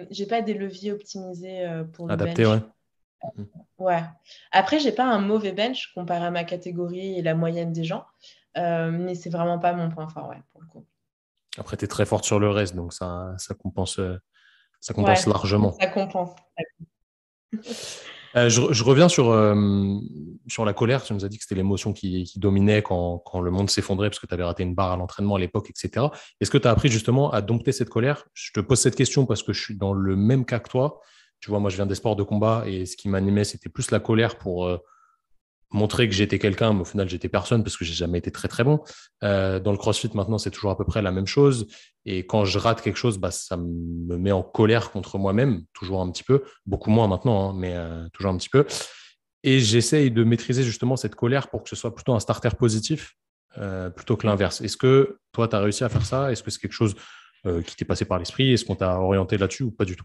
leviers optimisés pour le Adapté, ouais. bench. Ouais. Après, j'ai pas un mauvais bench comparé à ma catégorie et la moyenne des gens, mais c'est vraiment pas mon point fort, ouais, pour le coup. Après, tu es très forte sur le reste, donc ça Ouais, compense largement. ça compense. Je reviens sur la colère. Tu nous as dit que c'était l'émotion qui dominait quand le monde s'effondrait parce que tu avais raté une barre à l'entraînement à l'époque, etc. Est-ce que tu as appris justement à dompter cette colère? Je te pose cette question parce que je suis dans le même cas que toi. Tu vois, moi, je viens des sports de combat et ce qui m'animait, c'était plus la colère pour montrer que j'étais quelqu'un, mais au final, j'étais personne parce que j'ai jamais été très, très bon. Dans le CrossFit, maintenant, c'est toujours à peu près la même chose. Et quand je rate quelque chose, bah, ça me met en colère contre moi-même, toujours un petit peu, beaucoup moins maintenant, hein, mais toujours un petit peu. Et j'essaye de maîtriser justement cette colère pour que ce soit plutôt un starter positif plutôt que l'inverse. Est-ce que toi, tu as réussi à faire ça? Est-ce que c'est quelque chose qui t'est passé par l'esprit? Est-ce qu'on t'a orienté là-dessus ou pas du tout?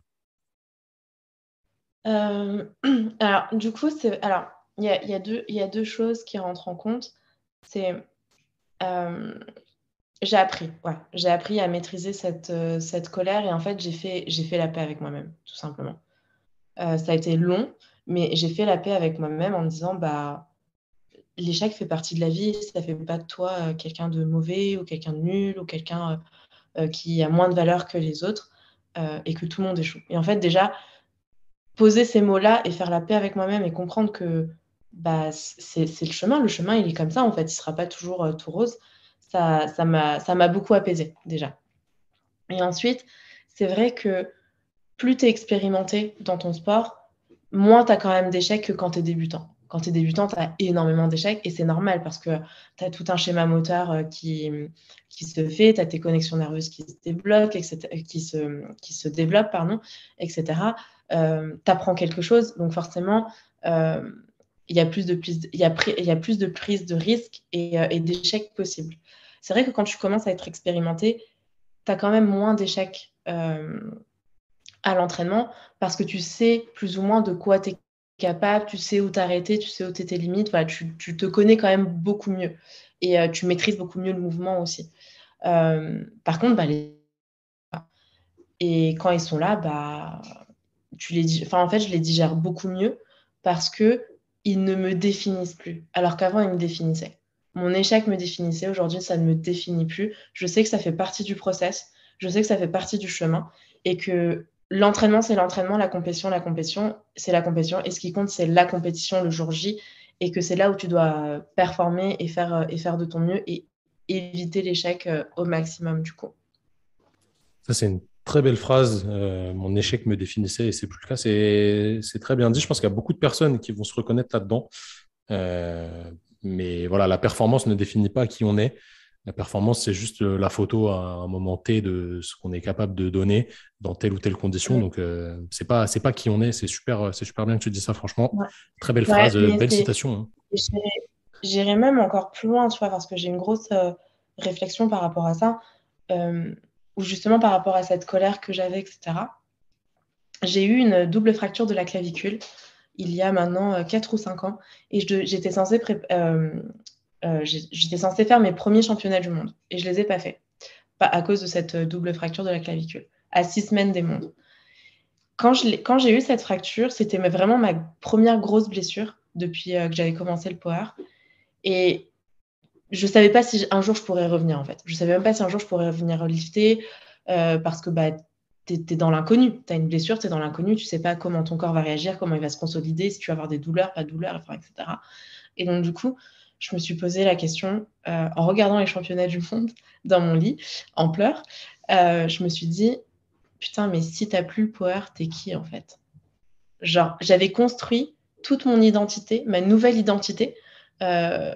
Euh, alors, du coup, alors, il y a deux choses qui rentrent en compte. C'est euh, j'ai appris à maîtriser cette colère et en fait, j'ai fait la paix avec moi-même, tout simplement. Ça a été long, mais j'ai fait la paix avec moi-même en me disant, bah, l'échec fait partie de la vie, ça fait pas de toi quelqu'un de mauvais ou quelqu'un de nul ou quelqu'un qui a moins de valeur que les autres et que tout le monde échoue. Et en fait, déjà, poser ces mots-là et faire la paix avec moi-même et comprendre que bah, c'est le chemin, il est comme ça, en fait, il sera pas toujours tout rose, ça m'a beaucoup apaisé déjà. Et ensuite, c'est vrai que plus tu es expérimenté dans ton sport, moins tu as quand même d'échecs que quand tu es débutant. Quand tu es débutant, tu as énormément d'échecs et c'est normal parce que tu as tout un schéma moteur qui se fait, tu as tes connexions nerveuses qui se débloquent, etc., qui se développent, pardon, etc. Tu apprends quelque chose, donc forcément, euh, il y a plus de il y a plus de prise de risque et d'échecs possibles. C'est vrai que quand tu commences à être expérimenté, tu as quand même moins d'échecs à l'entraînement parce que tu sais plus ou moins de quoi tu es capable, tu sais où t'arrêter, tu sais où t'es tes limites, voilà, tu te connais quand même beaucoup mieux et tu maîtrises beaucoup mieux le mouvement aussi. Par contre, bah, et quand ils sont là, bah, enfin, en fait, je les digère beaucoup mieux parce que ils ne me définissent plus, alors qu'avant, ils me définissaient. Mon échec me définissait, aujourd'hui, ça ne me définit plus. Je sais que ça fait partie du process, je sais que ça fait partie du chemin et que l'entraînement, c'est l'entraînement, la compétition, c'est la compétition. Et ce qui compte, c'est la compétition le jour J et que c'est là où tu dois performer et faire de ton mieux et éviter l'échec au maximum, du coup. Ça, c'est une très belle phrase. Mon échec me définissait et c'est plus le cas. C'est très bien dit. Je pense qu'il y a beaucoup de personnes qui vont se reconnaître là-dedans. Euh, mais voilà, la performance ne définit pas qui on est. La performance, c'est juste la photo à un moment T de ce qu'on est capable de donner dans telle ou telle condition. Mm. Donc, c'est pas qui on est. C'est super bien que tu dis ça, franchement. Ouais, Très belle ouais, phrase, mais belle citation, hein. j'irais même encore plus loin, tu vois, parce que j'ai une grosse réflexion par rapport à ça, euh, ou justement par rapport à cette colère que j'avais, etc. J'ai eu une double fracture de la clavicule il y a maintenant 4 ou 5 ans, et j'étais censée faire mes premiers championnats du monde, et je les ai pas faits, pas à cause de cette double fracture de la clavicule, à 6 semaines des mondes. Quand j'ai eu cette fracture, c'était vraiment ma première grosse blessure depuis que j'avais commencé le power, et je savais pas si un jour je pourrais revenir en fait. Je savais même pas si un jour je pourrais revenir lifter parce que bah, t'es dans l'inconnu. Tu as une blessure, tu es dans l'inconnu, tu sais pas comment ton corps va réagir, comment il va se consolider, si tu vas avoir des douleurs, pas de douleurs, enfin, etc. Et donc du coup, je me suis posé la question, en regardant les championnats du monde dans mon lit, en pleurs, je me suis dit: «Putain, mais si tu as plus le power, tu es qui, en fait?» Genre, j'avais construit toute mon identité, ma nouvelle identité,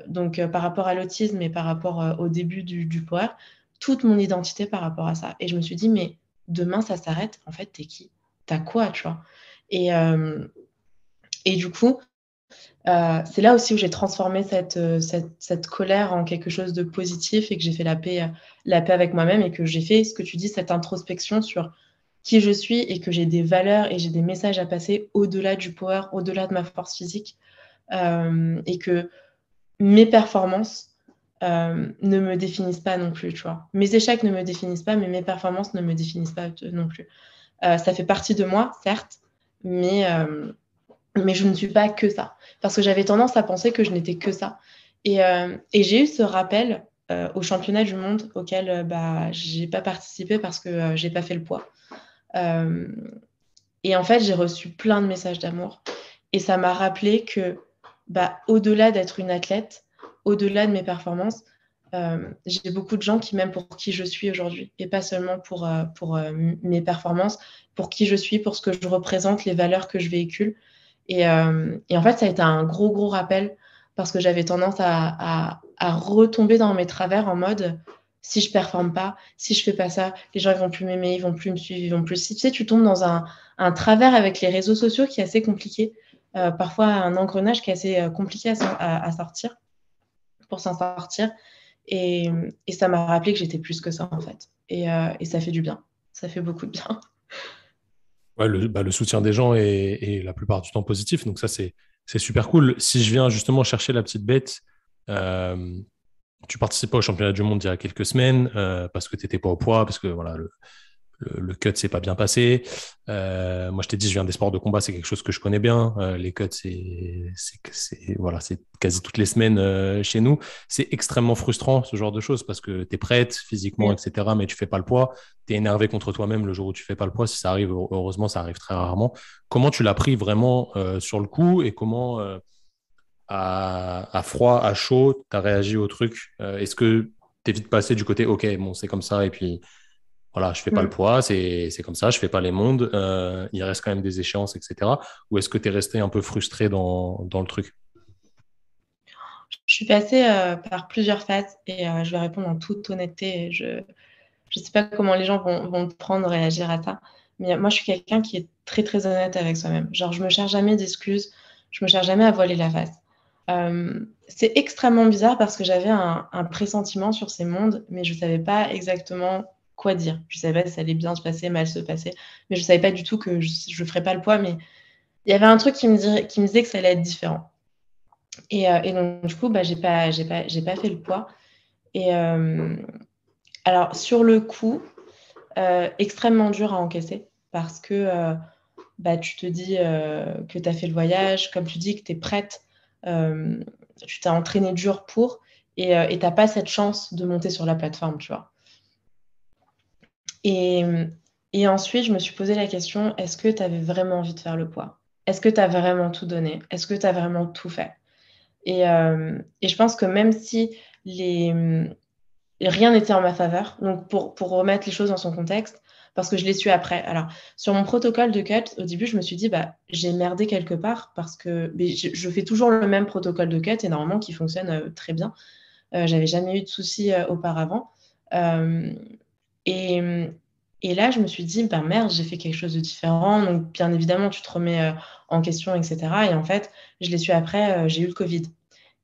donc par rapport à l'autisme et par rapport, au début du power, toute mon identité par rapport à ça et je me suis dit: «Mais demain ça s'arrête, en fait, tu es qui? Tu as quoi?» tu vois? Et hem et du coup, c'est là aussi où j'ai transformé cette colère en quelque chose de positif et que j'ai fait la paix avec moi-même et que j'ai fait ce que tu dis, cette introspection sur qui je suis et que j'ai des valeurs et j'ai des messages à passer au-delà du power, au-delà de ma force physique, et que mes performances, ne me définissent pas non plus, tu vois? Mes échecs ne me définissent pas, mais mes performances ne me définissent pas non plus. Ça fait partie de moi, certes, mais je ne suis pas que ça. Parce que j'avais tendance à penser que je n'étais que ça. Et j'ai eu ce rappel, aux championnats du monde auquel, bah, j'ai pas participé parce que, j'ai pas fait le poids. Hem Et en fait, j'ai reçu plein de messages d'amour et ça m'a rappelé que, bah, au-delà d'être une athlète, au-delà de mes performances, j'ai beaucoup de gens qui m'aiment pour qui je suis aujourd'hui et pas seulement mes performances, pour qui je suis, pour ce que je représente, les valeurs que je véhicule et en fait, ça a été un gros, gros rappel parce que j'avais tendance à retomber dans mes travers en mode: «Si je performe pas, si je fais pas ça, les gens ils vont plus m'aimer, ils vont plus me suivre, ils vont plus» tu sais, tu tombes dans un travers avec les réseaux sociaux qui est assez compliqué, parfois un engrenage qui est assez, compliqué à sortir, pour s'en sortir et ça m'a rappelé que j'étais plus que ça, en fait et ça fait du bien. Ça fait beaucoup de bien. Ouais, le soutien des gens est la plupart du temps positif, donc ça, c'est super cool. Si je viens justement chercher la petite bête, euh, tu participes au championnat du monde il y a quelques semaines parce que tu n'étais pas au poids, parce que voilà, le cut s'est pas bien passé. Moi, je t'ai dit, je viens des sports de combat, c'est quelque chose que je connais bien. Les cuts, voilà, c'est quasi toutes les semaines chez nous. C'est extrêmement frustrant, ce genre de choses, parce que tu es prête physiquement, Oui. etc., mais tu fais pas le poids. Tu es énervé contre toi-même le jour où tu fais pas le poids. Si ça arrive, heureusement, ça arrive très rarement. Comment tu l'as pris vraiment sur le coup et comment, à froid, à chaud, tu as réagi au truc? Est-ce que tu es vite passé du côté, OK, bon, c'est comme ça, et puis voilà, je fais pas le Mmh. poids, c'est comme ça, je fais pas les mondes, il reste quand même des échéances, etc. Ou est-ce que tu es resté un peu frustré dans le truc? Je suis passée, par plusieurs phases et je vais répondre en toute honnêteté et je sais pas comment les gens vont prendre, réagir à ça, mais moi, je suis quelqu'un qui est très, très honnête avec soi-même. Genre, je me cherche jamais d'excuses, je me cherche jamais à voiler la face. C'est extrêmement bizarre parce que j'avais un pressentiment sur ces mondes, mais je savais pas exactement quoi dire. Je savais pas si ça allait bien se passer, mal se passer, mais je savais pas du tout que je ferais pas le poids, mais il y avait un truc qui me disait que ça allait être différent et donc du coup, bah, j'ai pas fait le poids et alors sur le coup, extrêmement dur à encaisser parce que, bah, tu te dis, que tu as fait le voyage, comme tu dis, que tu es prête, hem, tu t'es entraînée dur pour et tu as pas cette chance de monter sur la plateforme, tu vois? Et et ensuite, je me suis posé la question: «Est-ce que tu avais vraiment envie de faire le poids? Est-ce que tu as vraiment tout donné? Est-ce que tu as vraiment tout fait?» Et je pense que même si les, rien n'était en ma faveur. Donc pour remettre les choses dans son contexte, parce que je l'ai su après. Alors sur mon protocole de cut, au début, je me suis dit: «Bah, j'ai merdé quelque part» parce que beh, je fais toujours le même protocole de cut et normalement qui fonctionne, très bien. J'avais jamais eu de soucis, auparavant. Hem et et là, je me suis dit: «Bah, merde, j'ai fait quelque chose de différent». Donc bien évidemment, tu te remets, en question et cetera et en fait, je l'ai su après, j'ai eu le covid.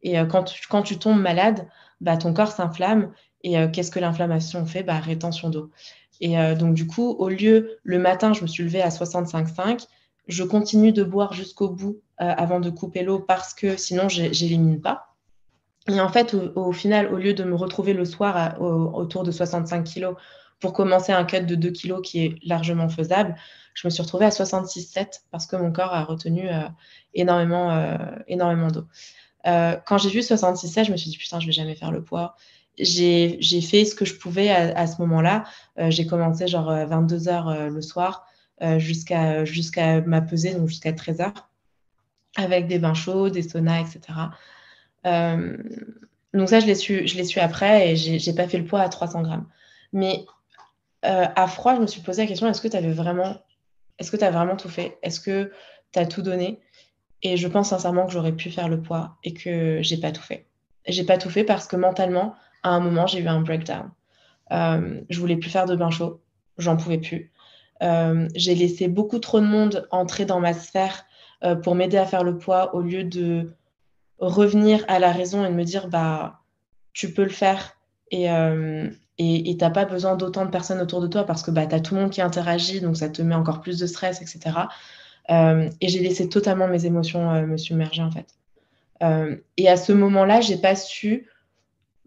Et quand tu tombes malade, bah, ton corps s'inflamme et qu'est-ce que l'inflammation fait? Bah, rétention d'eau et donc du coup, au lieu le matin, je me suis levée à 65,5, je continue de boire jusqu'au bout, avant de couper l'eau parce que sinon j'élimine pas et en fait, au final, au lieu de me retrouver le soir autour de 65 kilos pour commencer un cut de 2 kilos qui est largement faisable, je me suis retrouvée à 66,7 parce que mon corps a retenu, énormément d'eau. Quand j'ai vu 66,7, je me suis dit: «Putain, je vais jamais faire le poids». J'ai fait ce que je pouvais à ce moment-là. J'ai commencé genre, 22:00, le soir, jusqu'à ma pesée, donc jusqu'à 13:00, avec des bains chauds, des saunas et cetera. Euh, donc ça, je l'ai su après et j'ai pas fait le poids à 300 grammes. Mais à froid, je me suis posé la question, est-ce que tu as vraiment tout fait? Est-ce que tu as tout donné? Et je pense sincèrement que j'aurais pu faire le poids et que j'ai pas tout fait. J'ai pas tout fait parce que mentalement, à un moment, j'ai eu un breakdown. Je voulais plus faire de bain chaud, j'en pouvais plus. J'ai laissé beaucoup trop de monde entrer dans ma sphère pour m'aider à faire le poids au lieu de revenir à la raison et de me dire bah tu peux le faire et t'as pas besoin d'autant de personnes autour de toi parce que bah, tu as tout le monde qui interagit, donc ça te met encore plus de stress, etc. Et j'ai laissé totalement mes émotions me submerger en fait. Et à ce moment-là, j'ai pas su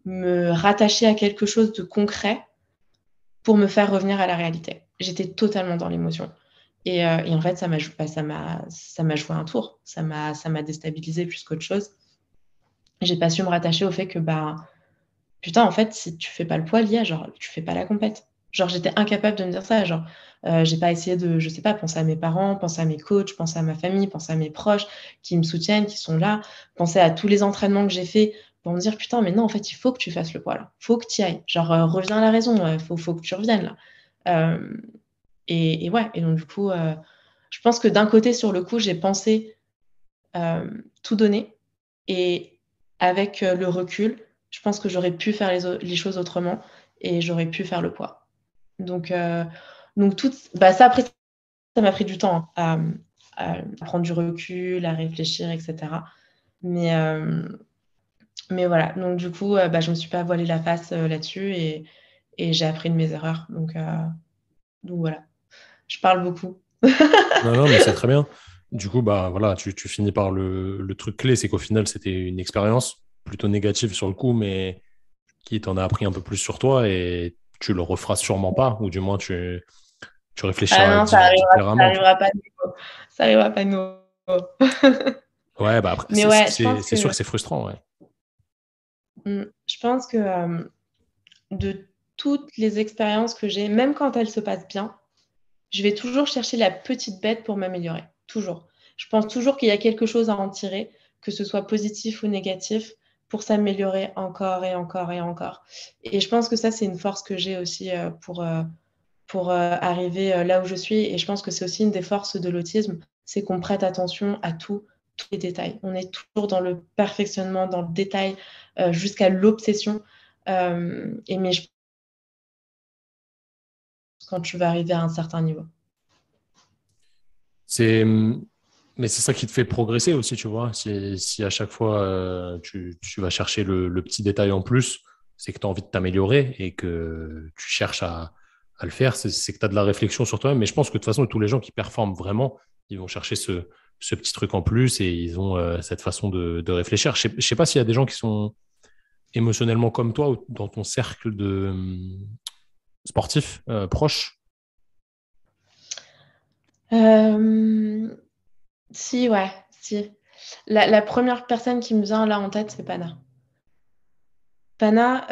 me rattacher à quelque chose de concret pour me faire revenir à la réalité. J'étais totalement dans l'émotion. Et en fait, ça m'a joué un tour. Ça m'a déstabilisé plus qu'autre chose. J'ai pas su me rattacher au fait que, bah, putain, en fait, si tu fais pas le poids, Lia, genre, tu fais pas la compète. Genre, j'étais incapable de me dire ça. Genre, j'ai pas essayé de, je sais pas, penser à mes parents, penser à mes coachs, penser à ma famille, penser à mes proches qui me soutiennent, qui sont là, penser à tous les entraînements que j'ai faits pour me dire, putain, mais non, en fait, il faut que tu fasses le poids là. Faut que tu y ailles. Genre, reviens à la raison. Faut que tu reviennes là. Euh, et ouais, et donc, du coup, je pense que d'un côté, sur le coup, j'ai pensé tout donner. Et avec le recul, je pense que j'aurais pu faire les choses autrement et j'aurais pu faire le poids. Donc, bah ça, après, ça m'a pris du temps à prendre du recul, à réfléchir, etc. Mais, euh, mais voilà, donc du coup, bah, je ne me suis pas voilé la face là-dessus et j'ai appris de mes erreurs. Donc voilà, je parle beaucoup. Non, non, mais c'est très bien. Du coup, bah voilà, tu finis par le truc clé, c'est qu'au final, c'était une expérience plutôt négative sur le coup, mais qui t'en a appris un peu plus sur toi et tu le referas sûrement pas, ou du moins tu Ah réfléchiras non, ça différemment. arrivera pas de nouveau. Ça arrivera pas de nouveau. Ouais, bah après, Mais ouais, je pense c'est sûr que que c'est frustrant, ouais. je pense que de toutes les expériences que j'ai, même quand elles se passent bien, je vais toujours chercher la petite bête pour m'améliorer. Toujours. Je pense toujours qu'il y a quelque chose à en tirer, que ce soit positif ou négatif, pour s'améliorer encore et encore et encore. Et je pense que ça, c'est une force que j'ai aussi pour arriver là où je suis. Et je pense que c'est aussi une des forces de l'autisme, c'est qu'on prête attention à tous les détails. On est toujours dans le perfectionnement, dans le détail, jusqu'à l'obsession. Mais je pense quand tu vas arriver à un certain niveau. C'est, mais c'est ça qui te fait progresser aussi, tu vois. Si à chaque fois tu vas chercher le petit détail en plus, c'est que tu as envie de t'améliorer et que tu cherches à le faire. C'est que tu as de la réflexion sur toi-même. Mais je pense que de toute façon, tous les gens qui performent vraiment, ils vont chercher ce petit truc en plus et ils ont cette façon de réfléchir. Je sais pas s'il y a des gens qui sont émotionnellement comme toi ou dans ton cercle de sportifs proches. Euh, Si, ouais, si. La première personne qui me vient là en tête, c'est Pana. Pana,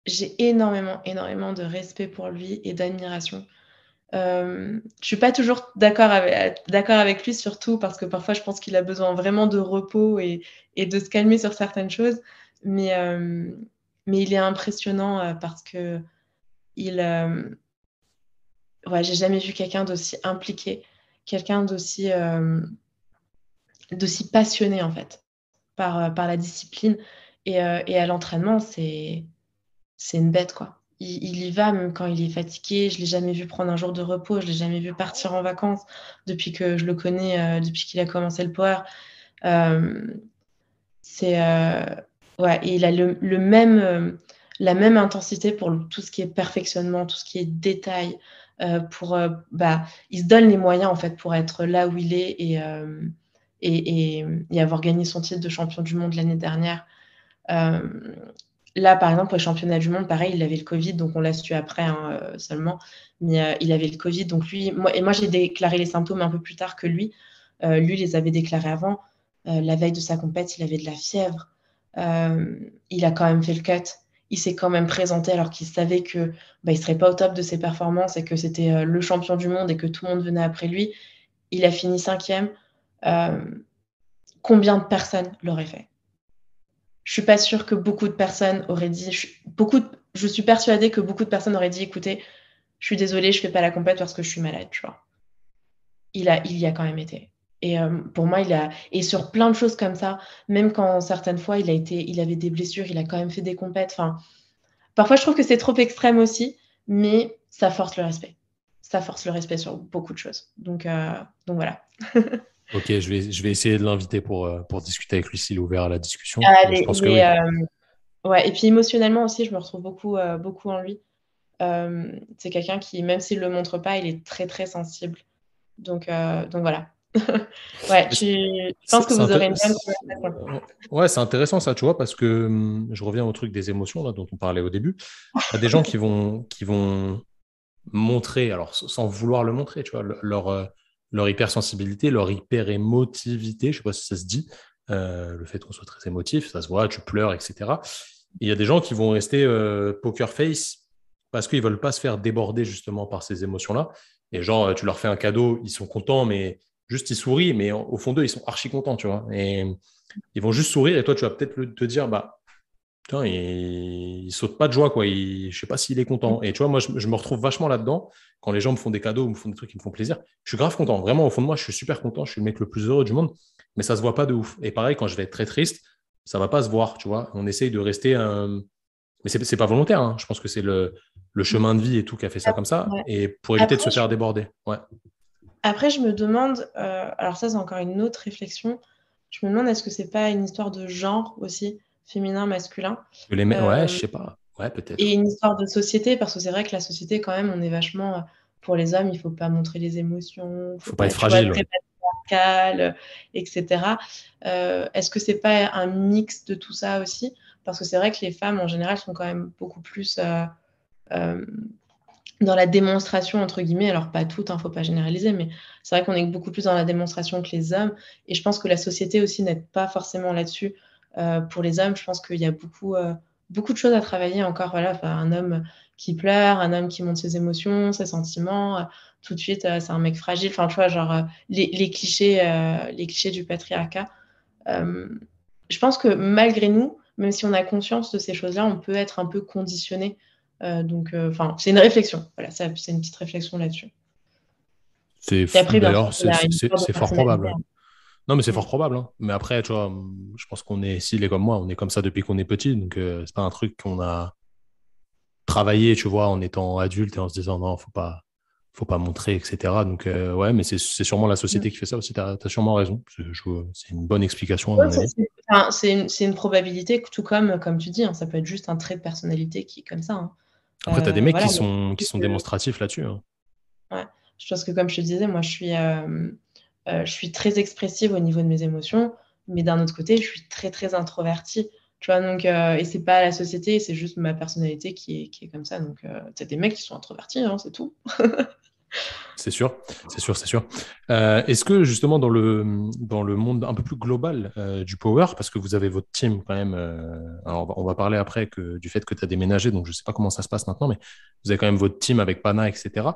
j'ai énormément de respect pour lui et d'admiration. Je suis pas toujours d'accord avec lui, surtout parce que parfois je pense qu'il a besoin vraiment de repos et de se calmer sur certaines choses. Mais, euh, mais il est impressionnant parce que il, ouais, j'ai jamais vu quelqu'un d'aussi impliqué, quelqu'un d'aussi passionné en fait par la discipline et à l'entraînement, c'est une bête quoi. Il y va même quand il est fatigué. Je l'ai jamais vu prendre un jour de repos. Je l'ai jamais vu partir en vacances depuis que je le connais, depuis qu'il a commencé le power. Euh, c'est ouais, et il a la même intensité pour tout ce qui est perfectionnement, tout ce qui est détail. Bah, il se donne les moyens en fait pour être là où il est et avoir gagné son titre de champion du monde l'année dernière. Euh, Là, par exemple, au championnat du monde, pareil, il avait le Covid, donc on l'a su après hein, seulement. Mais il avait le Covid, donc moi j'ai déclaré les symptômes un peu plus tard que lui. Lui les avait déclarés avant. La veille de sa compète, il avait de la fièvre. Il a quand même fait le cut. Il s'est quand même présenté alors qu'il savait que bah, il serait pas au top de ses performances et que c'était le champion du monde et que tout le monde venait après lui. Il a fini cinquième. Euh, Combien de personnes l'auraient fait? je suis pas sûre que beaucoup de personnes auraient dit, je suis persuadée que beaucoup de personnes auraient dit, écoutez, je suis désolée, je fais pas la compète parce que je suis malade, tu vois. Il y a quand même été. Et pour moi, et sur plein de choses comme ça, même quand certaines fois il avait des blessures, il a quand même fait des compètes. Enfin, parfois je trouve que c'est trop extrême aussi, mais ça force le respect. Ça force le respect sur beaucoup de choses. Donc voilà. Ok, je vais essayer de l'inviter pour discuter avec lui s'il est ouvert à la discussion. Mais je Allez, pense que oui. ouais. Et puis émotionnellement aussi, je me retrouve beaucoup en lui. C'est quelqu'un qui, même s'il le montre pas, il est très très sensible. Donc voilà. Ouais, Mais je pense que vous aurez une bonne conversation. ouais, c'est intéressant ça, tu vois, parce que je reviens au truc des émotions là, dont on parlait au début. Tu as des gens qui vont montrer, alors sans vouloir le montrer, tu vois, leur hypersensibilité, leur hyperémotivité, je sais pas si ça se dit, le fait qu'on soit très émotif, ça se voit, tu pleures, etc. Et il y a des gens qui vont rester poker face parce qu'ils veulent pas se faire déborder justement par ces émotions-là. Et genre, tu leur fais un cadeau, ils sont contents, mais juste ils sourient, mais au fond d'eux, ils sont archi contents, tu vois. Et ils vont juste sourire, et toi, tu vas peut-être te dire, bah, putain, il saute pas de joie, quoi. Je sais pas s'il est content. Et tu vois, moi, je me retrouve vachement là-dedans. Quand les gens me font des cadeaux ou me font des trucs qui me font plaisir, je suis grave content. Vraiment, au fond de moi, je suis super content. Je suis le mec le plus heureux du monde. Mais ça se voit pas de ouf. Et pareil, quand je vais être très triste, ça va pas se voir, tu vois. On essaye de rester. Mais c'est pas volontaire, hein. Je pense que c'est le chemin de vie et tout qui a fait ça comme ça. Ouais. Et pour éviter de se Après, faire déborder. Ouais. après, je me demande, alors ça, c'est encore une autre réflexion. Je me demande, est-ce que c'est pas une histoire de genre aussi, féminin, masculin, Ouais, je euh, sais pas. Ouais, et peut-être. une histoire de société, parce que c'est vrai que la société, quand même, on est vachement, pour les hommes, il faut pas montrer les émotions, faut Faut pas pas, être tu vois, fragile. Ouais. très patriarcal, etc. Est-ce que c'est pas un mix de tout ça aussi? Parce que c'est vrai que les femmes, en général, sont quand même beaucoup plus euh, dans la démonstration, entre guillemets, alors pas toutes, hein, faut pas généraliser, mais c'est vrai qu'on est beaucoup plus dans la démonstration que les hommes. Et je pense que la société aussi n'aide pas forcément là-dessus. Pour les hommes, je pense qu'il y a beaucoup de choses à travailler encore. Voilà, enfin, un homme qui pleure, un homme qui montre ses émotions, ses sentiments, tout de suite, c'est un mec fragile. Enfin, tu vois, genre les clichés du patriarcat. Euh, je pense que malgré nous, même si on a conscience de ces choses-là, on peut être un peu conditionné. Enfin, c'est une réflexion. Voilà, c'est une petite réflexion là-dessus. Et après, bien sûr, D'ailleurs, il y a une histoire de c'est fort personnalité. probable. Non, mais c'est Mm. fort probable, hein. Mais après, tu vois, je pense s'il est comme moi, on est comme ça depuis qu'on est petit. Donc, c'est pas un truc qu'on a travaillé, tu vois, en étant adulte et en se disant non, faut pas montrer, etc. Donc, ouais, mais c'est sûrement la Mm. société qui fait ça aussi. T'as sûrement raison. C'est une bonne explication, à Ouais, mon avis. enfin, c'est une probabilité, tout comme tu dis, hein, ça peut être juste un trait de personnalité qui est comme ça. Hein. Après, t'as des mecs Voilà, qui sont démonstratifs là-dessus, hein. ouais. Je pense que comme je te disais, moi, je suis très expressive au niveau de mes émotions, mais d'un autre côté, je suis très, très introvertie. Tu vois, donc, et c'est pas la société, c'est juste ma personnalité qui est comme ça. Donc, t'as des mecs qui sont introvertis, hein, c'est tout. C'est sûr, c'est sûr, c'est sûr. Est-ce que justement dans le monde un peu plus global du power, parce que vous avez votre team quand même, alors on va parler après du fait que tu as déménagé, donc je ne sais pas comment ça se passe maintenant, mais vous avez quand même votre team avec Pana, etc.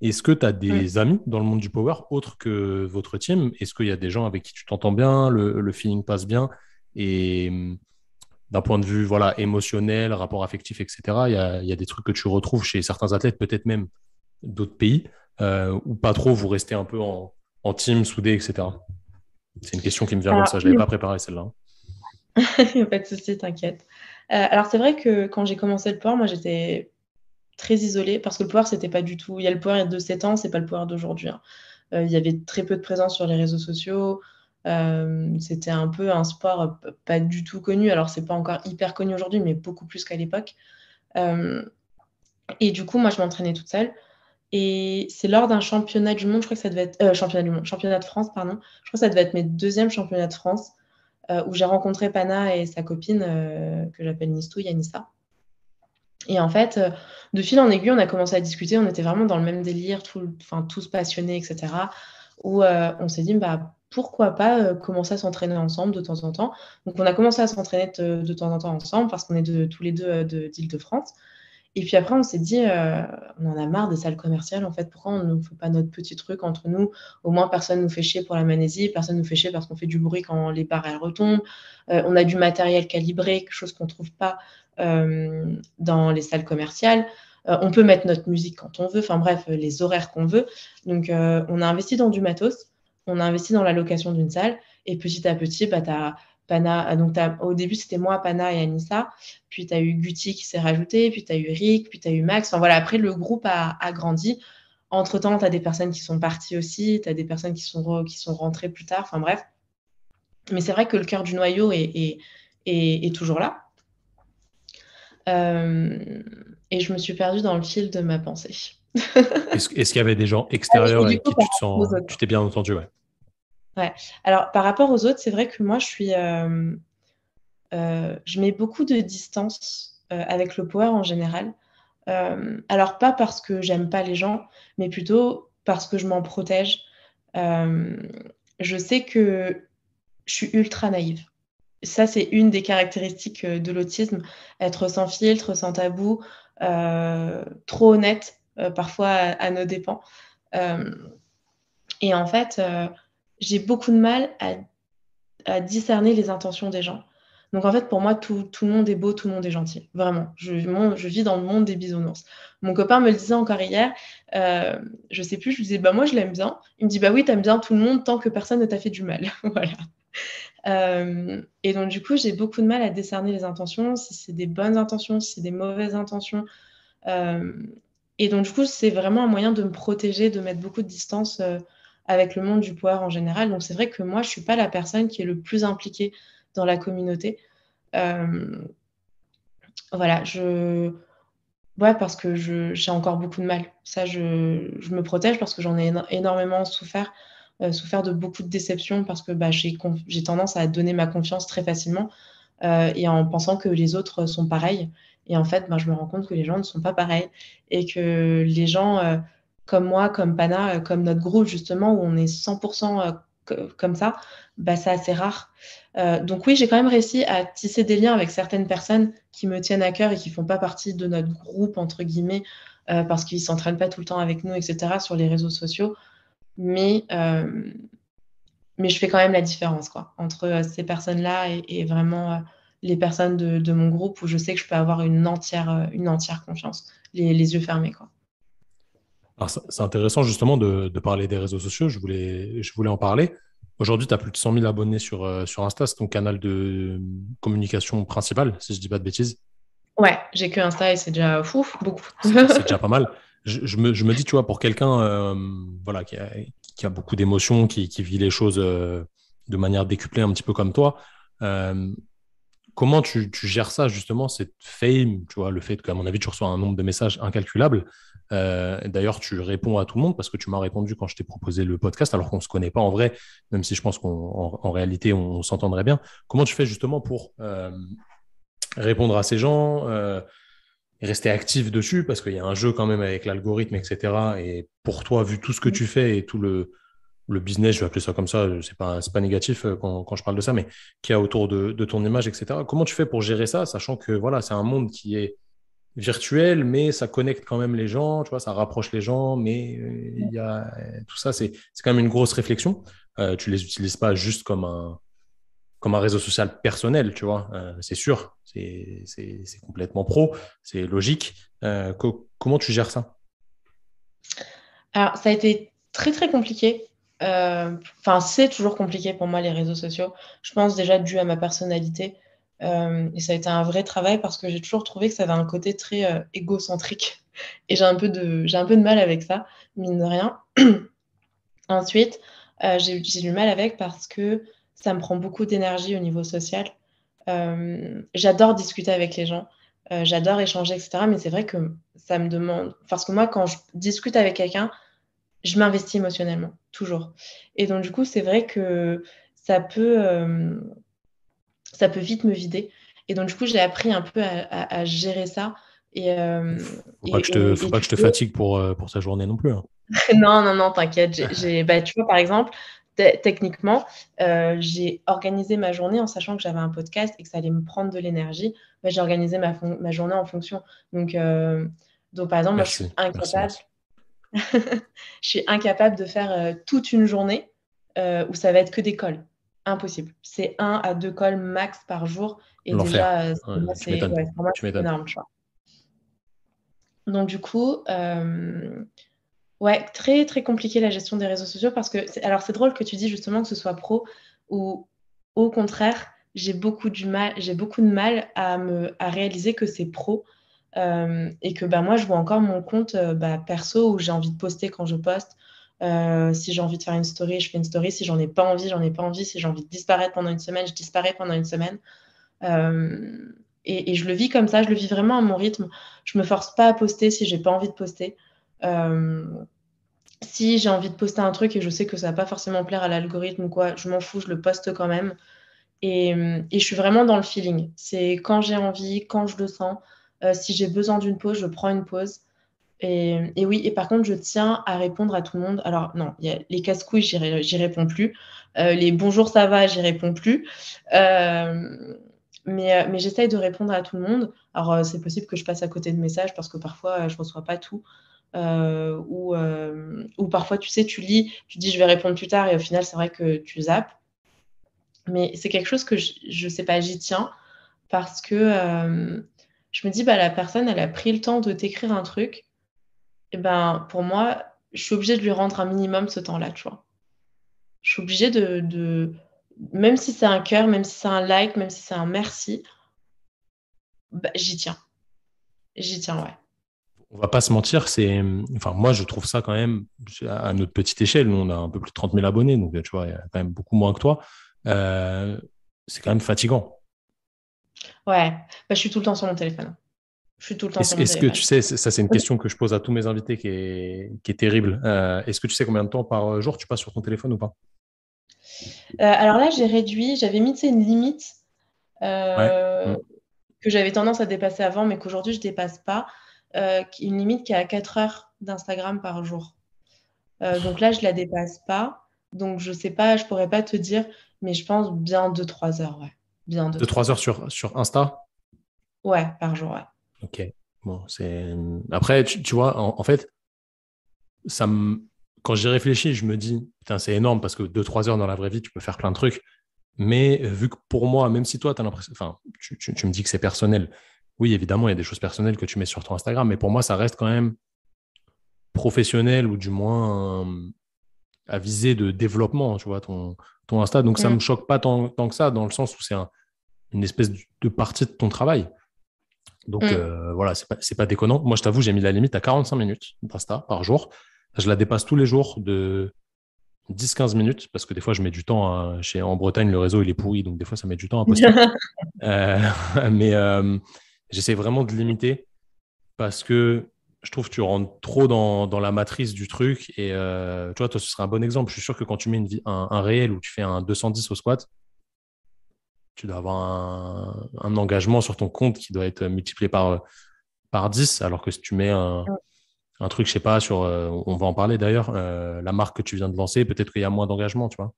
Est-ce que tu as Mm. des amis dans le monde du power autres que votre team? Est-ce qu'il y a des gens avec qui tu t'entends bien, le feeling passe bien et d'un point de vue voilà, émotionnel, rapport affectif, etc., il y a des trucs que tu retrouves chez certains athlètes, peut-être même d'autres pays, ou pas trop, vous restez un peu en team, soudé, etc. C'est une question qui me vient comme Alors, ça, je ne l'avais pas préparée celle-là. il n'y a pas de souci, t'inquiète. Alors, c'est vrai que quand j'ai commencé le power, moi, j'étais très isolée parce que le power, c'était pas du tout. Il y a le power il y a de 7 ans, c'est pas le power d'aujourd'hui. Hein. Il y avait très peu de présence sur les réseaux sociaux. C'était un peu un sport pas du tout connu. Alors, c'est pas encore hyper connu aujourd'hui, mais beaucoup plus qu'à l'époque. Euh, et du coup, moi, je m'entraînais toute seule. Et c'est lors d'un championnat du monde, je crois que ça devait être championnat du monde, championnat de France, pardon. Je crois que ça devait être mes deuxièmes championnats de France où j'ai rencontré Pana et sa copine que j'appelle Nistou, Yanissa. Et en fait, de fil en aiguille, on a commencé à discuter. On était vraiment dans le même délire, enfin, tous passionnés, etc. Où on s'est dit, bah, pourquoi pas commencer à s'entraîner ensemble de temps en temps. Donc, on a commencé à s'entraîner de temps en temps ensemble parce qu'on est tous les deux d'Île-de-France. Et puis après, on s'est dit, on en a marre des salles commerciales, en fait. Pourquoi on ne fait pas notre petit truc entre nous? Au moins, personne ne nous fait chier pour la manésie, personne ne nous fait chier parce qu'on fait du bruit quand les barres, elles retombent. On a du matériel calibré, quelque chose qu'on ne trouve pas dans les salles commerciales. On peut mettre notre musique quand on veut, enfin bref, les horaires qu'on veut. Donc, on a investi dans du matos, on a investi dans la location d'une salle, et petit à petit, tu as Pana, donc au début, c'était moi, Pana et Anissa. Puis tu as eu Guti qui s'est rajouté, puis tu as eu Rick, puis tu as eu Max. Enfin voilà, après, le groupe a grandi. Entre-temps, tu as des personnes qui sont parties aussi, tu as des personnes qui sont rentrées plus tard. Enfin bref. Mais c'est vrai que le cœur du noyau est toujours là. Et je me suis perdue dans le fil de ma pensée. Est-ce qu'il y avait des gens extérieurs Du avec coup, qui tu t'es bien entendu, ouais. Ouais. Alors, par rapport aux autres, c'est vrai que moi, je mets beaucoup de distance avec le power en général. Alors, pas parce que j'aime pas les gens, mais plutôt parce que je m'en protège. Je sais que je suis ultra naïve. Ça, c'est une des caractéristiques de l'autisme, être sans filtre, sans tabou, trop honnête, parfois à nos dépens. Et en fait, j'ai beaucoup de mal à discerner les intentions des gens. Donc en fait, pour moi, tout le monde est beau, tout le monde est gentil. Vraiment. Je vis dans le monde des bisounours. Mon copain me le disait encore hier. Je sais plus, je lui disais, bah moi, je l'aime bien. Il me dit, bah oui, t'aimes bien tout le monde tant que personne ne t'a fait du mal. Voilà. Et donc, du coup, j'ai beaucoup de mal à décerner les intentions, si c'est des bonnes intentions, si c'est des mauvaises intentions. Et donc, du coup, c'est vraiment un moyen de me protéger, de mettre beaucoup de distance avec le monde du power en général. Donc, c'est vrai que moi, je ne suis pas la personne qui est le plus impliquée dans la communauté. Voilà, ouais, parce que j'ai encore beaucoup de mal. Ça, je me protège parce que j'en ai énormément souffert de beaucoup de déceptions parce que j'ai tendance à donner ma confiance très facilement et en pensant que les autres sont pareils. Et en fait, je me rends compte que les gens ne sont pas pareils et que les gens comme moi, comme Pana, comme notre groupe justement, où on est 100% comme ça, c'est assez rare. Donc oui, j'ai quand même réussi à tisser des liens avec certaines personnes qui me tiennent à cœur et qui font pas partie de notre groupe, entre guillemets, parce qu'ils s'entraînent pas tout le temps avec nous, etc., sur les réseaux sociaux. Mais je fais quand même la différence, quoi, entre ces personnes-là et vraiment les personnes de mon groupe où je sais que je peux avoir une entière confiance, les yeux fermés, quoi. Alors, c'est intéressant justement de parler des réseaux sociaux. Je voulais en parler. Aujourd'hui, tu as plus de 100 000 abonnés sur Insta. C'est ton canal de communication principal, si je dis pas de bêtises. Ouais, j'ai que Insta et c'est déjà beaucoup. C'est déjà pas mal. Je me dis, tu vois, pour quelqu'un voilà, qui a beaucoup d'émotions, qui vit les choses de manière décuplée, un petit peu comme toi, euh, comment tu gères ça, justement, cette fame, tu vois, le fait qu'à mon avis, tu reçois un nombre de messages incalculable. D'ailleurs, tu réponds à tout le monde parce que tu m'as répondu quand je t'ai proposé le podcast, alors qu'on ne se connaît pas en vrai, même si je pense qu'en réalité, on s'entendrait bien. Comment tu fais justement pour répondre à ces gens et rester actif dessus parce qu'il y a un jeu quand même avec l'algorithme, etc. Et pour toi, vu tout ce que tu fais et tout le business, je vais appeler ça comme ça, c'est pas négatif quand je parle de ça, mais qui a autour de ton image, etc. Comment tu fais pour gérer ça, sachant que voilà, c'est un monde qui est virtuel, mais ça connecte quand même les gens, tu vois, ça rapproche les gens, mais il y a tout ça, c'est quand même une grosse réflexion. Tu les utilises pas juste comme un réseau social personnel, tu vois, c'est sûr, c'est complètement pro, c'est logique. Comment tu gères ça? Alors, ça a été très, très compliqué. Enfin, c'est toujours compliqué pour moi, les réseaux sociaux. Je pense déjà dû à ma personnalité. Et ça a été un vrai travail parce que j'ai toujours trouvé que ça avait un côté très égocentrique. Et j'ai un peu de mal avec ça, mine de rien. Ensuite, j'ai du mal avec parce que ça me prend beaucoup d'énergie au niveau social. J'adore discuter avec les gens, j'adore échanger, etc. Mais c'est vrai que ça me demande... Parce que moi, quand je discute avec quelqu'un, je m'investis émotionnellement, toujours. Et donc, du coup, c'est vrai que ça peut, euh, ça peut vite me vider. Et donc, du coup, j'ai appris un peu à gérer ça. Et, Faut et pas du que je te coup, fatigue pour ta journée non plus, hein. non, non, non, t'inquiète. Bah, tu vois, par exemple, techniquement, j'ai organisé ma journée en sachant que j'avais un podcast et que ça allait me prendre de l'énergie. Bah, j'ai organisé ma journée en fonction. Donc, par exemple, moi, je suis Merci, merci, incapable, merci. je suis incapable de faire toute une journée où ça va être que des calls. Impossible. C'est 1 à 2 calls max par jour. Et L'enfer. déjà, Ouais, tu m'étonnes. pour moi, Tu c'est m'étonnes. énorme, tu vois. Donc, du coup, ouais, très, très compliqué la gestion des réseaux sociaux parce que alors c'est drôle que tu dis justement que ce soit pro ou au contraire, j'ai beaucoup de mal à réaliser que c'est pro, et que, bah, moi, je vois encore mon compte, bah, perso où j'ai envie de poster quand je poste. Si j'ai envie de faire une story, je fais une story. Si j'en ai pas envie, j'en ai pas envie. Si j'ai envie de disparaître pendant une semaine, je disparais pendant une semaine. Hem et je le vis comme ça, je le vis vraiment à mon rythme. Je me force pas à poster si j'ai pas envie de poster. Hem Si j'ai envie de poster un truc et je sais que ça va pas forcément plaire à l'algorithme ou quoi, je m'en fous, je le poste quand même et je suis vraiment dans le feeling. C'est quand j'ai envie, quand je le sens. Si j'ai besoin d'une pause, je prends une pause et oui et par contre, je tiens à répondre à tout le monde. Alors non, il y a les casse-couilles, j'y réponds plus. Les bonjour, ça va, j'y réponds plus. Mais j'essaye de répondre à tout le monde. Alors, c'est possible que je passe à côté de messages parce que parfois, je reçois pas tout. Ou parfois, tu sais, tu lis, tu dis: «Je vais répondre plus tard» et au final, c'est vrai que tu zappes. Mais c'est quelque chose que je sais pas, j'y tiens parce que, je me dis: «Bah, la personne, elle a pris le temps de t'écrire un truc et ben, pour moi, je suis obligée de lui rendre un minimum ce temps-là», tu vois? Je suis obligée de même si c'est un cœur, même si c'est un like, même si c'est un merci, bah, j'y tiens. J'y tiens, ouais. On va pas se mentir, enfin, moi, je trouve ça quand même, à notre petite échelle, nous, on a un peu plus de 30 000 abonnés, donc tu vois, il y a quand même beaucoup moins que toi. Euh, c'est quand même fatigant. Ouais, bah, je suis tout le temps sur mon téléphone. Je suis tout le temps sur mon Est-ce que tu téléphone. sais, ça c'est une question que je pose à tous mes invités qui est terrible. Est-ce que tu sais combien de temps par jour tu passes sur ton téléphone ou pas? Alors là, j'ai réduit, j'avais mis, tu sais, une limite, Ouais. heu, que j'avais tendance à dépasser avant, mais qu'aujourd'hui je dépasse pas, qui une limite qui est à 4 heures d'Instagram par jour. Donc là, je la dépasse pas, donc je sais pas, je pourrais pas te dire, mais je pense bien 2-3 heures, ouais. Bien deux 2-3 trois heures heures. sur Insta? Ouais, par jour, ouais. Ok. Bon, c'est. Après, tu vois, en fait, ça me... quand j'y réfléchis, je me dis, putain, c'est énorme parce que 2-3 heures dans la vraie vie, tu peux faire plein de trucs. Mais vu que pour moi, même si toi, tu as l'impression, enfin, tu me dis que c'est personnel. Oui, évidemment, il y a des choses personnelles que tu mets sur ton Instagram, mais pour moi, ça reste quand même professionnel ou du moins à visée de développement, tu vois, ton Insta. Donc, ça Mmh. me choque pas tant que ça, dans le sens où c'est une espèce de partie de ton travail. Donc, Mmh. voilà, c'est pas déconnant. Moi, je t'avoue, j'ai mis la limite à 45 minutes d'Insta par jour. Je la dépasse tous les jours de 10-15 minutes, parce que des fois, je mets du temps. En Bretagne, le réseau, il est pourri, donc des fois, ça met du temps à poster. Euh, mais j'essaie vraiment de limiter parce que je trouve que tu rentres trop dans la matrice du truc. Et tu vois, toi, ce serait un bon exemple. Je suis sûr que quand tu mets un réel où tu fais un 210 au squat, tu dois avoir un engagement sur ton compte qui doit être multiplié par 10. Alors que si tu mets un truc, je sais pas, on va en parler d'ailleurs, la marque que tu viens de lancer, peut-être qu'il y a moins d'engagement, tu vois.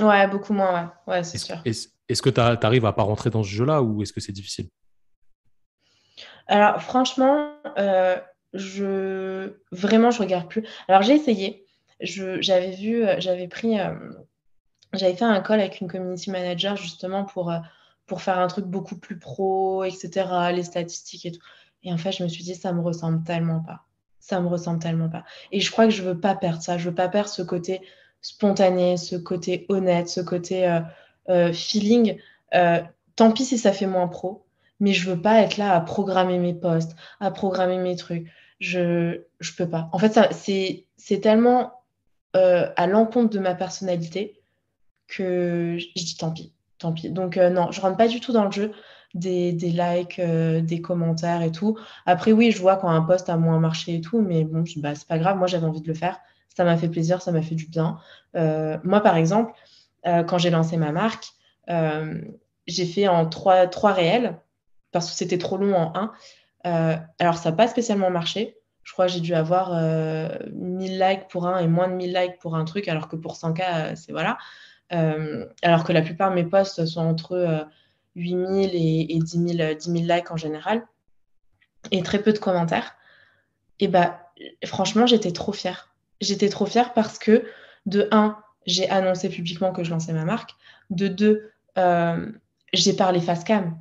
Ouais, beaucoup moins, ouais. Ouais, c'est sûr. Est-ce que tu arrives à pas rentrer dans ce jeu-là ou est-ce que c'est difficile? Alors franchement, vraiment, je regarde plus. Alors j'ai essayé, j'avais vu, j'avais fait un call avec une community manager justement pour faire un truc beaucoup plus pro et cetera, les statistiques et tout et en fait, je me suis dit: «Ça me ressemble tellement pas, ça me ressemble tellement pas» et je crois que je veux pas perdre ça. Je veux pas perdre ce côté spontané, ce côté honnête, ce côté, feeling. Heu, Tant pis si ça fait moins pro, mais je veux pas être là à programmer mes posts, à programmer mes trucs. Je peux pas. En fait, ça c'est tellement, à l'encontre de ma personnalité que je dis: «Tant pis, tant pis». Donc non, je rentre pas du tout dans le jeu des likes, des commentaires et tout. Après oui, je vois quand un post a moins marché et tout, mais bon, je bah, c'est pas grave, moi j'avais envie de le faire. Ça m'a fait plaisir, ça m'a fait du bien. Moi, par exemple, quand j'ai lancé ma marque, hem, j'ai fait en trois réels parce que c'était trop long en un. Alors ça a pas spécialement marché, Je crois que j'ai dû avoir 1000 likes pour un et moins de 1000 likes pour un truc, alors que pour 100K, c'est voilà. Alors que la plupart de mes posts sont entre 8000 et 10 000 likes en général, et très peu de commentaires. Et bah, franchement, j'étais trop fière. J'étais trop fière parce que, de un, j'ai annoncé publiquement que je lançais ma marque. De deux, j'ai parlé face cam.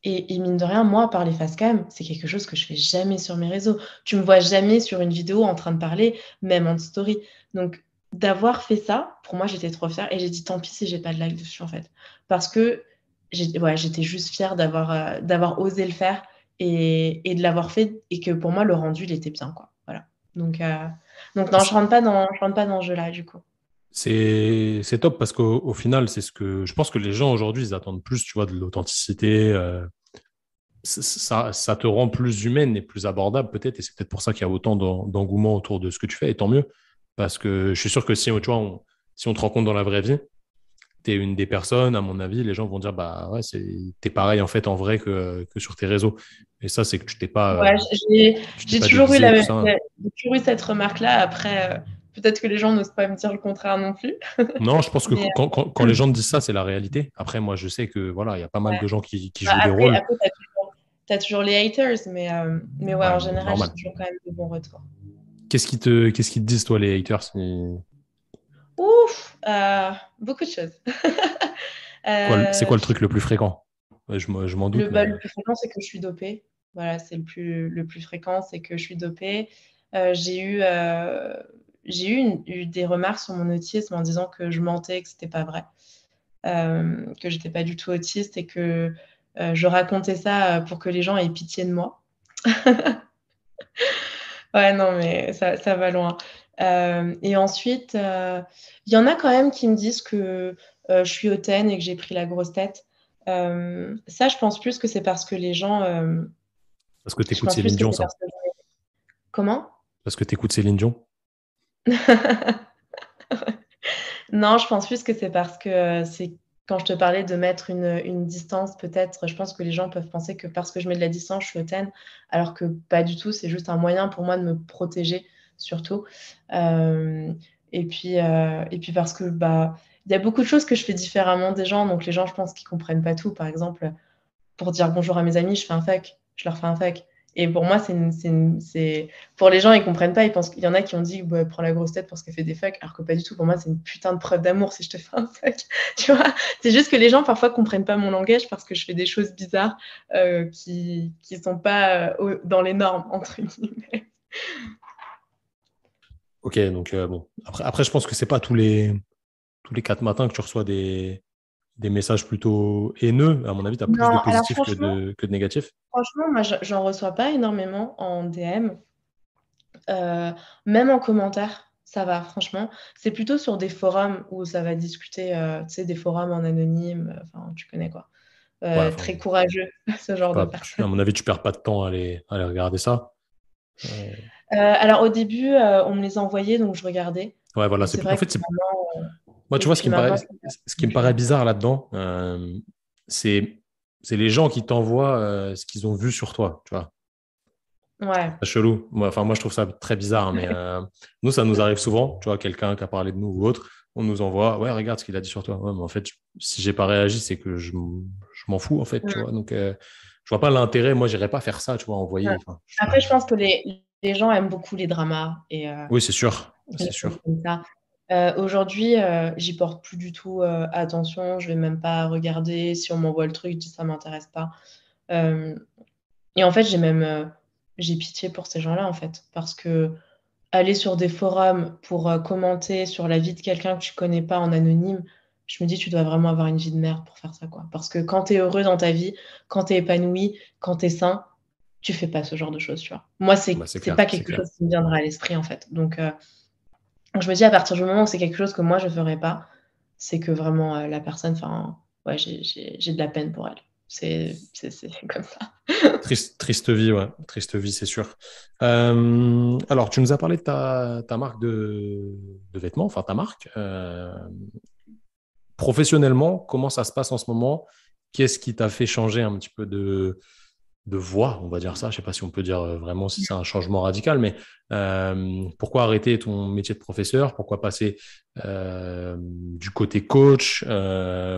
Et mine de rien, moi, parler face cam, c'est quelque chose que je fais jamais sur mes réseaux. Tu me vois jamais sur une vidéo en train de parler, même en story. Donc, d'avoir fait ça, pour moi, j'étais trop fière. Et j'ai dit, tant pis si j'ai pas de like dessus, en fait. Parce que j'étais juste fière d'avoir osé le faire et de l'avoir fait. Et que pour moi, le rendu, il était bien, quoi. Voilà. Donc non, je rentre pas dans ce jeu-là, du coup. C'est top parce qu'au final, c'est ce que je pense que les gens aujourd'hui, ils attendent plus, tu vois, de l'authenticité. Ça te rend plus humaine et plus abordable peut-être. Et c'est peut-être pour ça qu'il y a autant d'engouement autour de ce que tu fais. Et tant mieux. Parce que je suis sûr que si, tu vois, si on te rencontre dans la vraie vie, tu es une des personnes, à mon avis, les gens vont dire, bah ouais, t'es pareil en fait en vrai que sur tes réseaux. Et ça, c'est que Ouais, tu t'es j'ai pas toujours eu déguisé, tout ça. j'ai toujours eu cette remarque-là. Après, peut-être que les gens n'osent pas me dire le contraire non plus. Non, je pense que Mais quand les gens te disent ça, c'est la réalité. Après, moi, je sais que voilà, il y a pas mal ouais. de gens qui Bah, jouent des après, rôles. après t'as toujours les haters, mais ouais, Ouais, en mais général, j'ai normal. toujours quand même de bons retours. Qu'est-ce qu'ils te disent, toi, les haters? Ouf, beaucoup de choses. C'est quoi Euh, le truc le plus fréquent? Ouais, je m'en doute, mais le plus fréquent, c'est que je suis dopée. Voilà, c'est le plus fréquent, c'est que je suis dopée. J'ai eu des remarques sur mon autisme en disant que je mentais, que c'était pas vrai, que j'étais pas du tout autiste et que je racontais ça pour que les gens aient pitié de moi. Ouais, non, mais ça va loin. Et ensuite, il y en a quand même qui me disent que je suis hautaine et que j'ai pris la grosse tête. Ça, je pense plus que c'est parce que les gens. parce que Je t'écoutes pense plus Céline que Dion, c'est ça. parce que. Comment? Parce que t'écoutes Céline Dion. Non, je pense plus que c'est parce que c'est quand je te parlais de mettre une distance, peut-être, je pense que les gens peuvent penser que parce que je mets de la distance, je suis hautaine, alors que pas du tout, c'est juste un moyen pour moi de me protéger, surtout. Euh, et puis parce que bah, il y a beaucoup de choses que je fais différemment des gens, donc les gens, je pense qu'ils comprennent pas tout. Par exemple, pour dire bonjour à mes amis, je fais un fuck, je leur fais un fuck. Et pour moi, pour les gens, ils comprennent pas. Ils pensent qu'il y en a qui ont dit, bah, prends la grosse tête parce qu'elle fait des fucks, alors que pas du tout. Pour moi, c'est une putain de preuve d'amour si je te fais un fuck. Tu vois, c'est juste que les gens parfois comprennent pas mon langage parce que je fais des choses bizarres qui sont pas dans les normes entre guillemets. Ok, donc bon. Après, je pense que c'est pas tous les 4 matins que tu reçois des messages plutôt haineux. À mon avis, tu as plus de Non, alors positifs que de négatifs. franchement, moi, j'en reçois pas énormément en DM. Même en commentaire, ça va, franchement. C'est plutôt sur des forums où ça va discuter, tu sais, des forums en anonyme, enfin, tu connais quoi. Ouais, enfin, Très courageux, ce je sais genre de pas, personnes. à mon avis, tu perds pas de temps à aller regarder ça. Euh, Alors au début, on me les envoyait, donc je regardais. ouais, voilà. Et c'est En vrai que fait, maintenant, moi, tu et vois, puis maintenant, je regarde ce qui me plus. paraît bizarre là-dedans, c'est, c'est les gens qui t'envoient ce qu'ils ont vu sur toi, tu vois. Ouais. C'est chelou. Moi, je trouve ça très bizarre, hein, mais nous, ça nous arrive souvent. Tu vois, quelqu'un qui a parlé de nous ou autre, on nous envoie, ouais, regarde ce qu'il a dit sur toi. Ouais, mais en fait, si j'ai pas réagi, c'est que je m'en fous, en fait, tu vois. Donc, je vois pas l'intérêt. Moi, j'irais pas faire ça, tu vois, Ouais. envoyer. Enfin, Après, je pense que les gens aiment beaucoup les dramas et oui, c'est sûr. les C'est choses sûr. comme ça. Aujourd'hui, j'y porte plus du tout attention. Je vais même pas regarder si on m'envoie le truc, je dis ça m'intéresse pas. Euh, et en fait, j'ai pitié pour ces gens-là, en fait, parce que aller sur des forums pour commenter sur la vie de quelqu'un que tu connais pas en anonyme, je me dis, tu dois vraiment avoir une vie de merde pour faire ça, quoi. Parce que quand tu es heureux dans ta vie, quand tu es épanoui, quand tu es sain, tu fais pas ce genre de choses, tu vois. Moi, Bah, c'est c'est pas clair, c'est quelque clair. chose qui me viendra à l'esprit, en fait. Donc, je me dis, à partir du moment où c'est quelque chose que moi, je ferais pas, c'est que vraiment, la personne, enfin, ouais, j'ai de la peine pour elle. C'est comme ça. Triste vie, ouais. Triste vie, c'est sûr. Alors, tu nous as parlé de ta marque de vêtements, enfin ta marque. Professionnellement, comment ça se passe en ce moment? Qu'est-ce qui t'a fait changer un petit peu de voie, on va dire ça. Je sais pas si on peut dire vraiment si c'est un changement radical, mais pourquoi arrêter ton métier de professeur? Pourquoi passer du côté coach?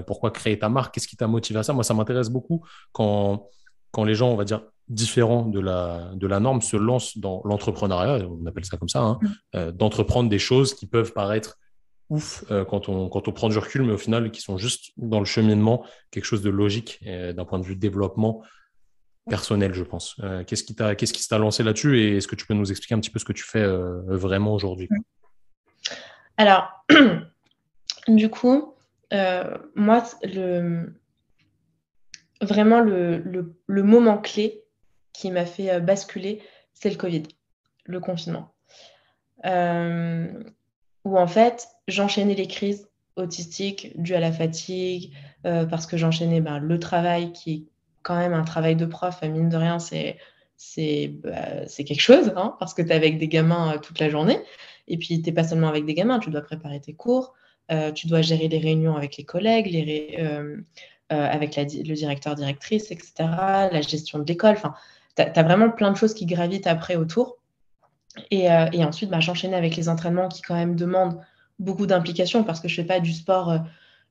Pourquoi créer ta marque? Qu'est-ce qui t'a motivé à ça? Moi, ça m'intéresse beaucoup quand les gens, on va dire, différents de la norme se lancent dans l'entrepreneuriat, on appelle ça comme ça, hein, d'entreprendre des choses qui peuvent paraître ouf quand on prend du recul, mais au final, qui sont juste dans le cheminement, quelque chose de logique d'un point de vue développement personnel, je pense. Qu'est-ce qui t'a lancé là-dessus et est-ce que tu peux nous expliquer un petit peu ce que tu fais vraiment aujourd'hui, quoi? Alors, du coup, moi, vraiment le moment clé qui m'a fait basculer, c'est le Covid, le confinement. Où en fait, j'enchaînais les crises autistiques dues à la fatigue, parce que j'enchaînais, le travail qui est quand même un travail de prof, mine de rien, c'est quelque chose, hein, parce que tu es avec des gamins, toute la journée et puis tu es pas seulement avec des gamins, tu dois préparer tes cours, tu dois gérer les réunions avec les collègues, avec le directeur, directrice et cetera, la gestion de l'école. Enfin, tu as vraiment plein de choses qui gravitent après autour. Et ensuite, j'enchaînais avec les entraînements qui quand même demandent beaucoup d'implication parce que je fais pas du sport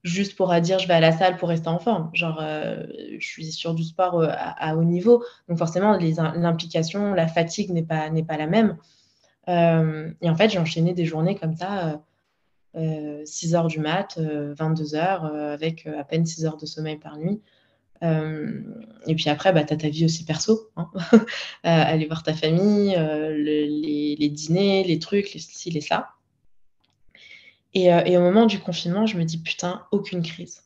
juste pour dire je vais à la salle pour rester en forme. Genre, je suis sur du sport à haut niveau. Donc forcément, l'implication, la fatigue n'est pas la même. Et en fait, j'ai enchaîné des journées comme ça, 6 heures du mat, 22 heures, avec à peine 6 heures de sommeil par nuit. Et puis après, tu as ta vie aussi perso, hein. Aller voir ta famille, les dîners, les trucs, les ci, les ça. Et au moment du confinement, je me dis: «Putain, aucune crise,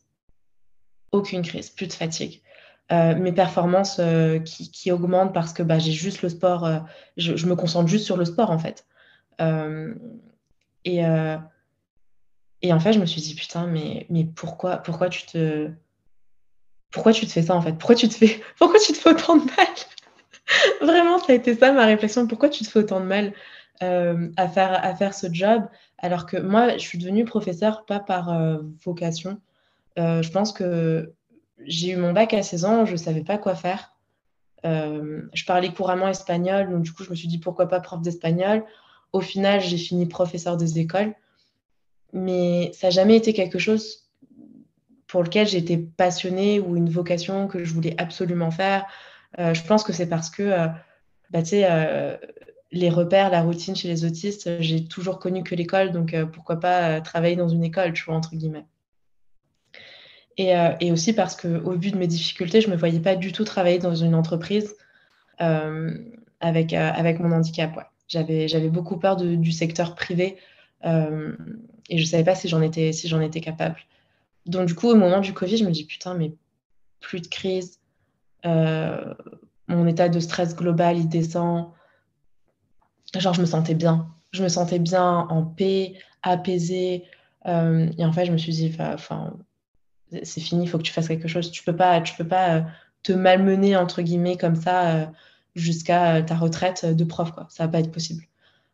plus de fatigue». Mes performances qui augmentent parce que j'ai juste le sport, je me concentre juste sur le sport, en fait. Hem et heu et en fait, je me suis dit: «Putain, mais pourquoi tu te fais ça, en fait? Pourquoi tu te fais autant de mal?» Vraiment, ça a été ça ma réflexion. Pourquoi tu te fais autant de mal, à faire ce job? Alors que moi, je suis devenue professeure pas par, vocation. Je pense que j'ai eu mon bac à 16 ans, je savais pas quoi faire. Je parlais couramment espagnol, donc du coup, je me suis dit: «Pourquoi pas prof d'espagnol?» Au final, j'ai fini professeure des écoles, mais ça a jamais été quelque chose pour lequel j'étais passionnée ou une vocation que je voulais absolument faire. Je pense que c'est parce que, tu sais, les repères, la routine chez les autistes, j'ai toujours connu que l'école, donc pourquoi pas, travailler dans une école, tu vois? Entre guillemets. Et aussi parce qu'au vu de mes difficultés, je me voyais pas du tout travailler dans une entreprise, avec mon handicap, ouais. J'avais beaucoup peur du secteur privé, hem et je savais pas si j'en étais capable. Donc du coup, au moment du covid, je me dis: «Putain, mais plus de crise, heu, mon état de stress global, il descend». Genre, je me sentais bien. Je me sentais bien, en paix, apaisée, et en fait, je me suis dit: enfin, c'est fini, il faut que tu fasses quelque chose. Tu peux pas, te «malmener» entre guillemets comme ça, jusqu'à, ta retraite, de prof, quoi. Ça va pas être possible.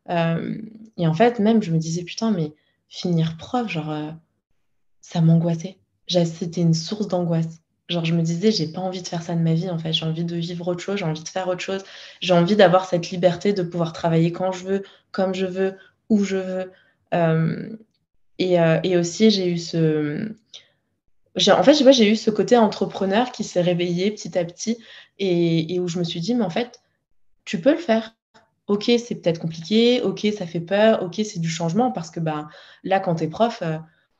Et en fait, même, je me disais: «Putain, mais finir prof, genre, ça m'angoissait». C'était une source d'angoisse. Genre, je me disais: «J'ai pas envie de faire ça de ma vie, en fait. J'ai envie de vivre autre chose, j'ai envie de faire autre chose. J'ai envie d'avoir cette liberté de pouvoir travailler quand je veux, comme je veux, où je veux». Hem et aussi en fait, je sais pas, j'ai eu ce côté entrepreneur qui s'est réveillé petit à petit et où je me suis dit: «Mais en fait, tu peux le faire. OK, c'est peut-être compliqué, OK, ça fait peur, OK, c'est du changement» parce que, là, quand tu es prof,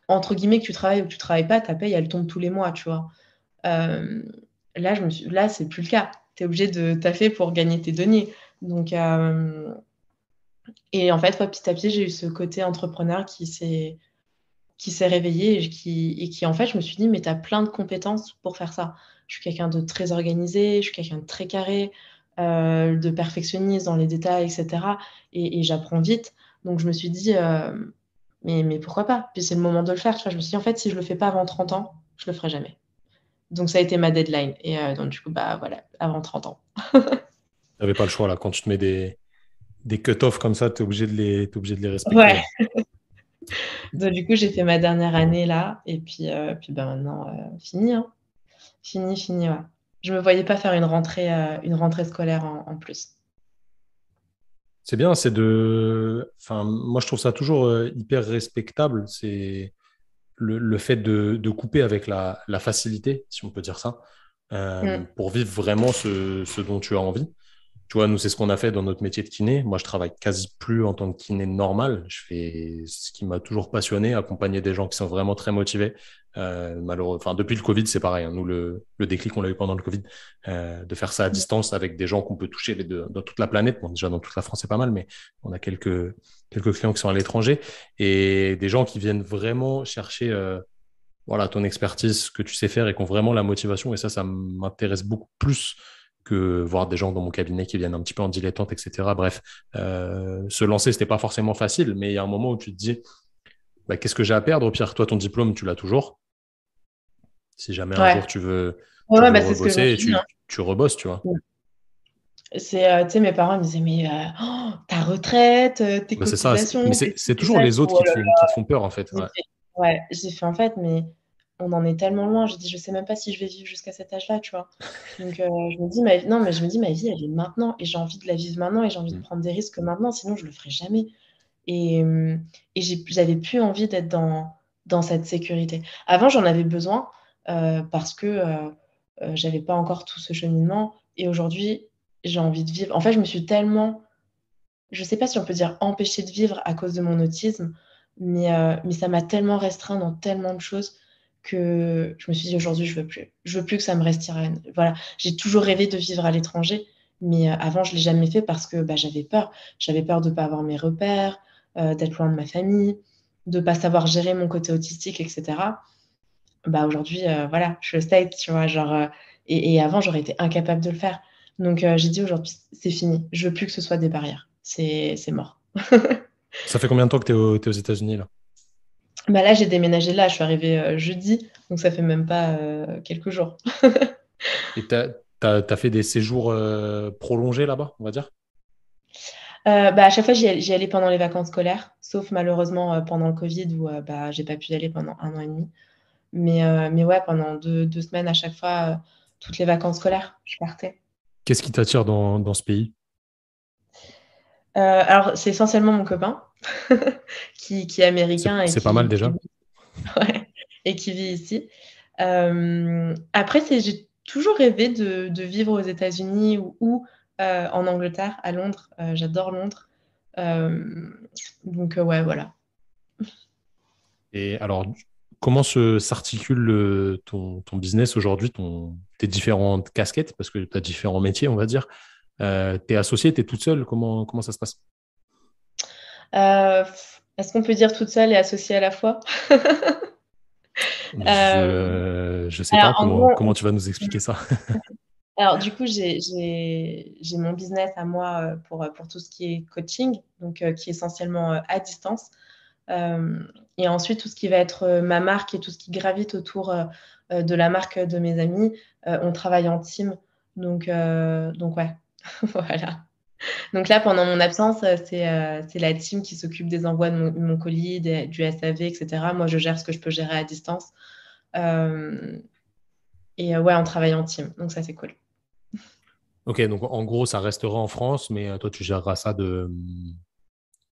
entre guillemets, que tu travailles ou que tu travailles pas, ta paye, elle tombe tous les mois, tu vois? Hem, là, c'est plus le cas. Tu es obligé de taffer pour gagner tes deniers. Donc et en fait, ouais, petit à petit, j'ai eu ce côté entrepreneur qui s'est réveillé et qui, en fait, je me suis dit: «Mais tu as plein de compétences pour faire ça». Je suis quelqu'un de très organisé, je suis quelqu'un de très carré, de perfectionniste dans les détails et cetera et j'apprends vite. Donc je me suis dit, «Mais pourquoi pas?» Puis c'est le moment de le faire, tu vois? Je me suis dit: «En fait, si je le fais pas avant 30 ans, je le ferai jamais». Donc ça a été ma deadline et donc du coup, voilà, avant 30 ans. Tu n'avais pas le choix, là. Quand tu te mets des cut-offs comme ça, t'es obligé de les respecter, Ouais, ouais. donc du coup, j'ai fait ma dernière année là et puis maintenant, fini, hein. Fini, fini, ouais. je me voyais pas faire une rentrée scolaire en plus. C'est bien, enfin, moi je trouve ça toujours hyper respectable. C'est le fait de couper avec la facilité, si on peut dire ça, Mm. pour vivre vraiment ce dont tu as envie. Tu vois, nous, c'est ce qu'on a fait dans notre métier de kiné. Moi, je travaille quasi plus en tant que kiné normal. Je fais ce qui m'a toujours passionné, accompagner des gens qui sont vraiment très motivés. Malheureux, enfin, depuis le Covid, c'est pareil, hein. Nous, le déclic, on l'a eu pendant le Covid, de faire ça à distance avec des gens qu'on peut toucher dans toute la planète. Bon, déjà, dans toute la France, c'est pas mal, mais on a quelques clients qui sont à l'étranger et des gens qui viennent vraiment chercher, voilà, ton expertise, ce que tu sais faire et qui ont vraiment la motivation. Et ça m'intéresse beaucoup plus que voir des gens dans mon cabinet qui viennent un petit peu en dilettante, etc. Bref, se lancer, c'était pas forcément facile, mais il y a un moment où tu te dis, bah, qu'est-ce que j'ai à perdre? Au pire, toi, ton diplôme, tu l'as toujours. Si jamais un Ouais. jour Ouais, tu ouais, veux bah, c'est ce que je me rebosser, et suis dit, hein. tu rebosses, tu vois. Mm. Tu sais, mes parents me disaient, mais ta retraite, tes Bah, c'est ça. cotisations, Mais tes c'est trucs et toujours ça. Je les fais, autres oh là là. qui te font peur, en fait. J'ai Ouais. fait, ouais, j'ai fait, en fait, mais on en est tellement loin. J'ai dit, je sais même pas si je vais vivre jusqu'à cet âge-là, tu vois. Donc, je me dis, non, mais je me dis, ma vie, elle est maintenant, et j'ai envie de la vivre maintenant, et j'ai envie de Mm. prendre des risques maintenant, sinon je le ferai jamais. Et, j'avais plus envie d'être dans cette sécurité. Avant, j'en avais besoin parce que j'avais pas encore tout ce cheminement. Et aujourd'hui, j'ai envie de vivre. En fait, je me suis tellement, je sais pas si on peut dire empêchée de vivre à cause de mon autisme, mais ça m'a tellement restreint dans tellement de choses que je me suis dit aujourd'hui, je veux plus. Je veux plus que ça me restreigne. Voilà, j'ai toujours rêvé de vivre à l'étranger, mais avant, je l'ai jamais fait parce que bah, j'avais peur. J'avais peur de pas avoir mes repères, d'être loin de ma famille, de pas savoir gérer mon côté autistique, etc. Bah aujourd'hui, voilà, je le state, tu vois, genre, et avant, j'aurais été incapable de le faire. Donc, j'ai dit aujourd'hui, c'est fini. Je veux plus que ce soit des barrières. C'est mort. Ça fait combien de temps que t'es aux États-Unis, là? Bah là, j'ai déménagé là. Je suis arrivée jeudi, donc ça fait même pas quelques jours. Et t'as fait des séjours prolongés là-bas, on va dire? Bah, à chaque fois, j'y allais pendant les vacances scolaires, sauf malheureusement pendant le Covid où bah, j'ai pas pu y aller pendant 1 an et demi. Mais ouais, pendant deux semaines à chaque fois, toutes les vacances scolaires, je partais. Qu'est-ce qui t'attire dans ce pays? Alors, c'est essentiellement mon copain qui est américain et C'est pas mal déjà. ouais, et qui vit ici. Après, j'ai toujours rêvé de vivre aux États-Unis ou en Angleterre, à Londres. J'adore Londres. Euh, donc, ouais, voilà. Et alors, comment s'articule ton business aujourd'hui, tes différentes casquettes, parce que tu as différents métiers, on va dire. T'es associée, t'es toute seule, comment ça se passe? Est-ce qu'on peut dire toute seule et associée à la fois? Euh, Je sais pas alors, en comment gros, tu vas nous expliquer ça. alors, du coup, j'ai mon business à moi pour tout ce qui est coaching, donc qui est essentiellement à distance. Euh, et ensuite, tout ce qui va être ma marque et tout ce qui gravite autour de la marque de mes amis, on travaille en team. Donc ouais, voilà. Donc là, pendant mon absence, c'est la team qui s'occupe des envois de mon colis, du SAV, etc. Moi, je gère ce que je peux gérer à distance. Euh, ouais, on travaille en team. Donc ça, c'est cool. Ok, donc en gros, ça restera en France, mais toi, tu géreras ça des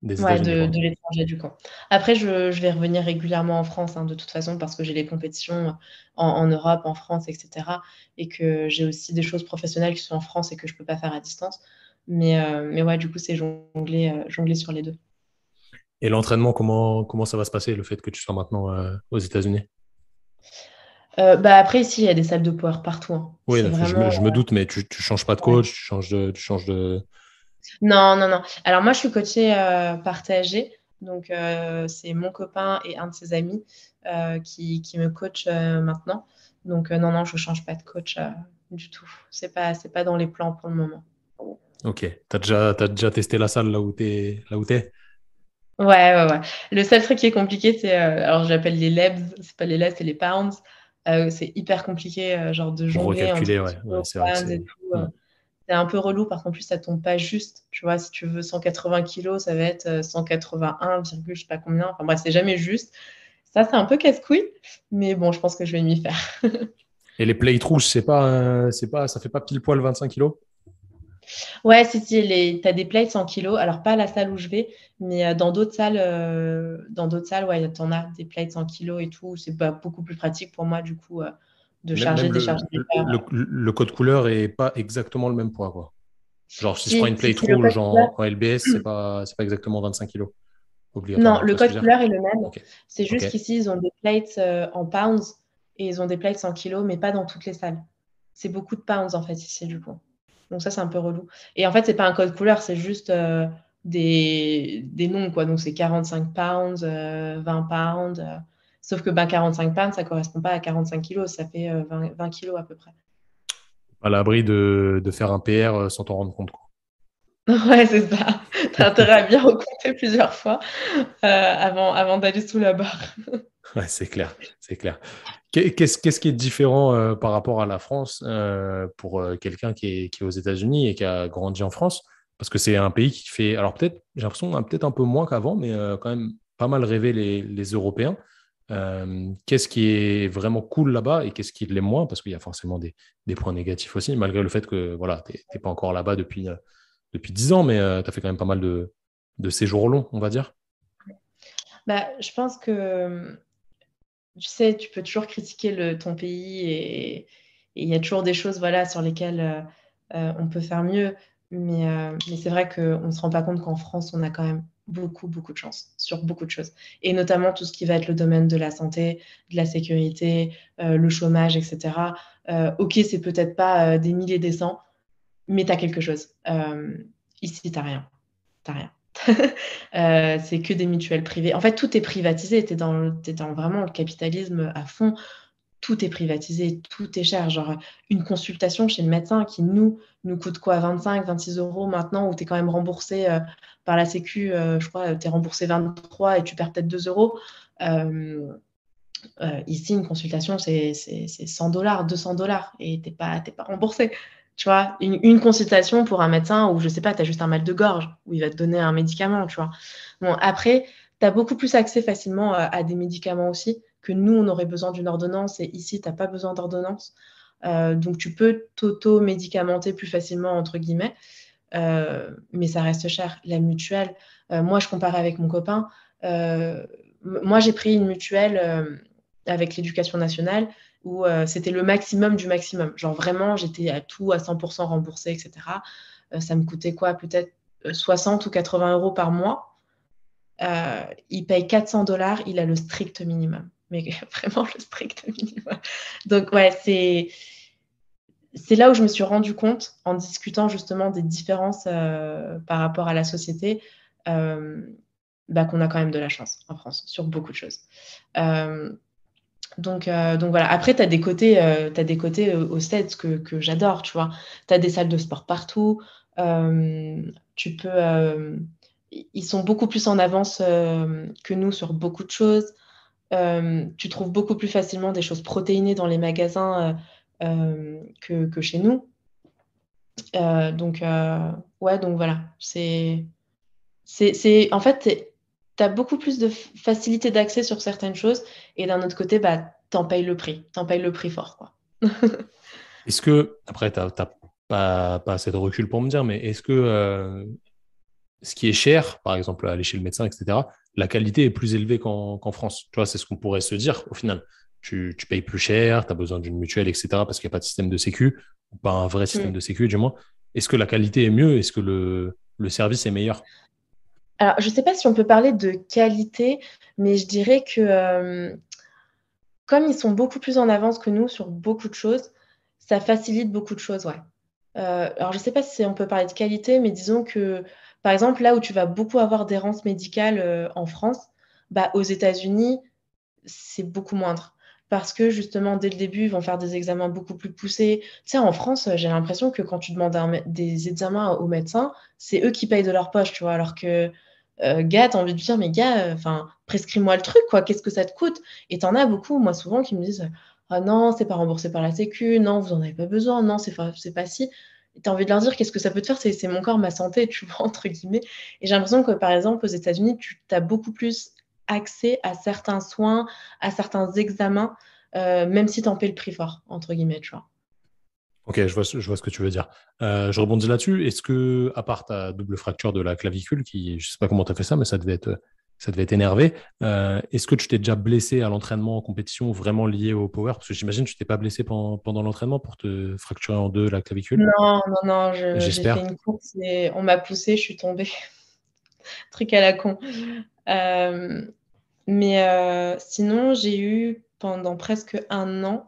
Ouais, États-Unis, de quoi. l'étranger, du coup. Après, je vais revenir régulièrement en France, hein, de toute façon, parce que j'ai les compétitions en Europe, en France, etc. Et que j'ai aussi des choses professionnelles qui sont en France et que je ne peux pas faire à distance. Mais ouais, du coup, c'est jongler sur les deux. Et l'entraînement, comment ça va se passer, le fait que tu sois maintenant aux États-Unis? Bah après, ici, il y a des salles de power partout, hein. Oui, C'est vraiment. je me doute, mais tu changes pas de Ouais. coach, tu changes de. Non, non, non. Alors moi, je suis coachée par TAG. Donc, c'est mon copain et un de ses amis qui me coachent maintenant. Donc, non, non, je ne change pas de coach du tout. C'est pas dans les plans pour le moment. Ok. T'as déjà testé la salle là où t'es? Ouais, ouais, ouais. Le seul truc qui est compliqué, c'est, alors j'appelle les lebs, c'est pas les lebs, c'est les pounds. C'est hyper compliqué, genre de Pour jongler entre recalculer, ouais. Ouais, kilos, c'est vrai que pounds c'est. et tout. Hmm. C'est un peu relou parce qu'en plus, ça tombe pas juste. Tu vois, si tu veux 180 kilos, ça va être 181, je sais pas combien. Enfin bref, c'est jamais juste. Ça, c'est un peu casse-couille, mais bon, je pense que je vais m'y faire. Et les plates rouges, ça fait pas pile poil 25 kilos? Ouais, si, t'as des plates en kilos. Alors, pas à la salle où je vais, mais dans d'autres salles, ouais, t'en as des plates en kilos et tout. C'est beaucoup plus pratique pour moi, du coup, de charger, Même décharger les paires. le code couleur est pas exactement le même poids, quoi. Genre, si je prends une plate Si le code rouge couleur. en LBS, c'est pas exactement 25 kilos, Non, obligatoirement. Tu le vois ce que code je veux dire? couleur est le même. Ok. C'est Ok. juste qu'ici, ils ont des plates en pounds et ils ont des plates en kilos, mais pas dans toutes les salles. C'est beaucoup de pounds, en fait, ici, du coup. Donc ça, c'est un peu relou. Et en fait, c'est pas un code couleur, c'est juste des noms, quoi. Donc c'est 45 pounds, 20 pounds. Sauf que 45 pounds, ça correspond pas à 45 kilos, ça fait 20 kilos à peu près. À l'abri de faire un PR sans t'en rendre compte, quoi. Ouais, c'est ça. T'as intérêt à bien recompter plusieurs fois avant d'aller sous la barre. Ouais, c'est clair, c'est clair. Qu'est-ce qui est différent par rapport à la France pour quelqu'un qui est aux États-Unis et qui a grandi en France? Parce que c'est un pays qui fait, alors peut-être, j'ai l'impression, peut-être un peu moins qu'avant, mais quand même pas mal rêver les Européens. Qu'est-ce qui est vraiment cool là-bas et qu'est-ce qui l'est moins? Parce qu'il y a forcément des points négatifs aussi, malgré le fait que voilà, t'es pas encore là-bas depuis 10 ans, mais tu as fait quand même pas mal de séjours longs, on va dire. Bah, je pense que tu sais, tu peux toujours critiquer ton pays et il y a toujours des choses voilà, sur lesquelles on peut faire mieux. Mais c'est vrai qu'on ne se rend pas compte qu'en France, on a quand même beaucoup, beaucoup de chance sur beaucoup de choses. Et notamment tout ce qui va être le domaine de la santé, de la sécurité, le chômage, etc. Ok, c'est peut-être pas des milliers des cents, mais tu as quelque chose. Ici, tu n'as rien. T'as rien. C'est que des mutuelles privées. En fait, tout est privatisé. T'es dans vraiment le capitalisme à fond. Tout est privatisé, tout est cher. Genre, une consultation chez le médecin qui nous coûte quoi, 25, 26 euros maintenant, où tu es quand même remboursé par la Sécu, je crois, tu es remboursé 23 et tu perds peut-être 2 euros. Ici, une consultation, c'est 100 dollars, 200 dollars et t'es pas remboursé. Tu vois, une consultation pour un médecin où, je sais pas, tu as juste un mal de gorge, où il va te donner un médicament, tu vois. Bon, après, tu as beaucoup plus accès facilement à des médicaments aussi, que nous, on aurait besoin d'une ordonnance et ici, tu n'as pas besoin d'ordonnance. Donc, tu peux t'auto-médicamenter plus facilement, entre guillemets, mais ça reste cher. La mutuelle, moi, je comparais avec mon copain. Moi, j'ai pris une mutuelle avec l'éducation nationale où c'était le maximum du maximum. Genre vraiment, j'étais à tout à 100% remboursée, etc. Ça me coûtait quoi? Peut-être 60 ou 80 euros par mois. Il paye 400 dollars, il a le strict minimum. Mais vraiment le strict minimum. Donc, ouais, c'est là où je me suis rendu compte, en discutant justement des différences par rapport à la société, euh, qu'on a quand même de la chance en France sur beaucoup de choses. Euh, donc voilà. Après, tu as des côtés au States que j'adore, tu vois. Tu as des salles de sport partout. Tu peux, ils sont beaucoup plus en avance que nous sur beaucoup de choses. Tu trouves beaucoup plus facilement des choses protéinées dans les magasins que chez nous. Ouais, donc voilà. En fait, tu as beaucoup plus de facilité d'accès sur certaines choses et d'un autre côté, bah, t'en payes le prix. T'en payes le prix fort, quoi. Est-ce que, après, t'as pas assez de recul pour me dire, mais est-ce que ce qui est cher, par exemple, aller chez le médecin, etc., la qualité est plus élevée qu'en France? Tu vois, c'est ce qu'on pourrait se dire au final. Tu payes plus cher, tu as besoin d'une mutuelle, etc., parce qu'il n'y a pas de système de sécu, ou pas un vrai système Mm. de sécu, du moins. Est-ce que la qualité est mieux? Est-ce que le service est meilleur? Alors, je ne sais pas si on peut parler de qualité, mais je dirais que comme ils sont beaucoup plus en avance que nous sur beaucoup de choses, ça facilite beaucoup de choses, ouais. Alors, je ne sais pas si on peut parler de qualité, mais disons que, par exemple, là où tu vas beaucoup avoir d'errance médicale en France, bah, aux États-Unis, c'est beaucoup moindre. Parce que justement, dès le début, ils vont faire des examens beaucoup plus poussés. Tu sais, en France, j'ai l'impression que quand tu demandes des examens aux médecins, c'est eux qui payent de leur poche, tu vois. Alors que, gars, t'as envie de dire, mais gars, enfin, prescris-moi le truc, quoi. Qu'est-ce que ça te coûte? Et t'en as beaucoup, moi, souvent, qui me disent, ah non, c'est pas remboursé par la Sécu, non, vous en avez pas besoin, non, c'est pas si. Et t'as envie de leur dire, qu'est-ce que ça peut te faire? C'est mon corps, ma santé, tu vois, entre guillemets. Et j'ai l'impression que, par exemple, aux États-Unis, tu as beaucoup plus accès à certains soins, à certains examens même si t'en paies le prix fort, entre guillemets, tu vois. Ok, je vois ce que tu veux dire. Je rebondis là-dessus. Est-ce que, à part ta double fracture de la clavicule, qui, je sais pas comment tu as fait ça, mais ça devait être énervé, est-ce que tu t'es déjà blessé à l'entraînement en compétition vraiment lié au power? Parce que j'imagine que tu t'es pas blessé pendant l'entraînement pour te fracturer en deux la clavicule. Non, non, non, j'ai fait J'espère. une course et on m'a poussée, je suis tombée. Truc à la con. Euh, mais sinon, j'ai eu pendant presque un an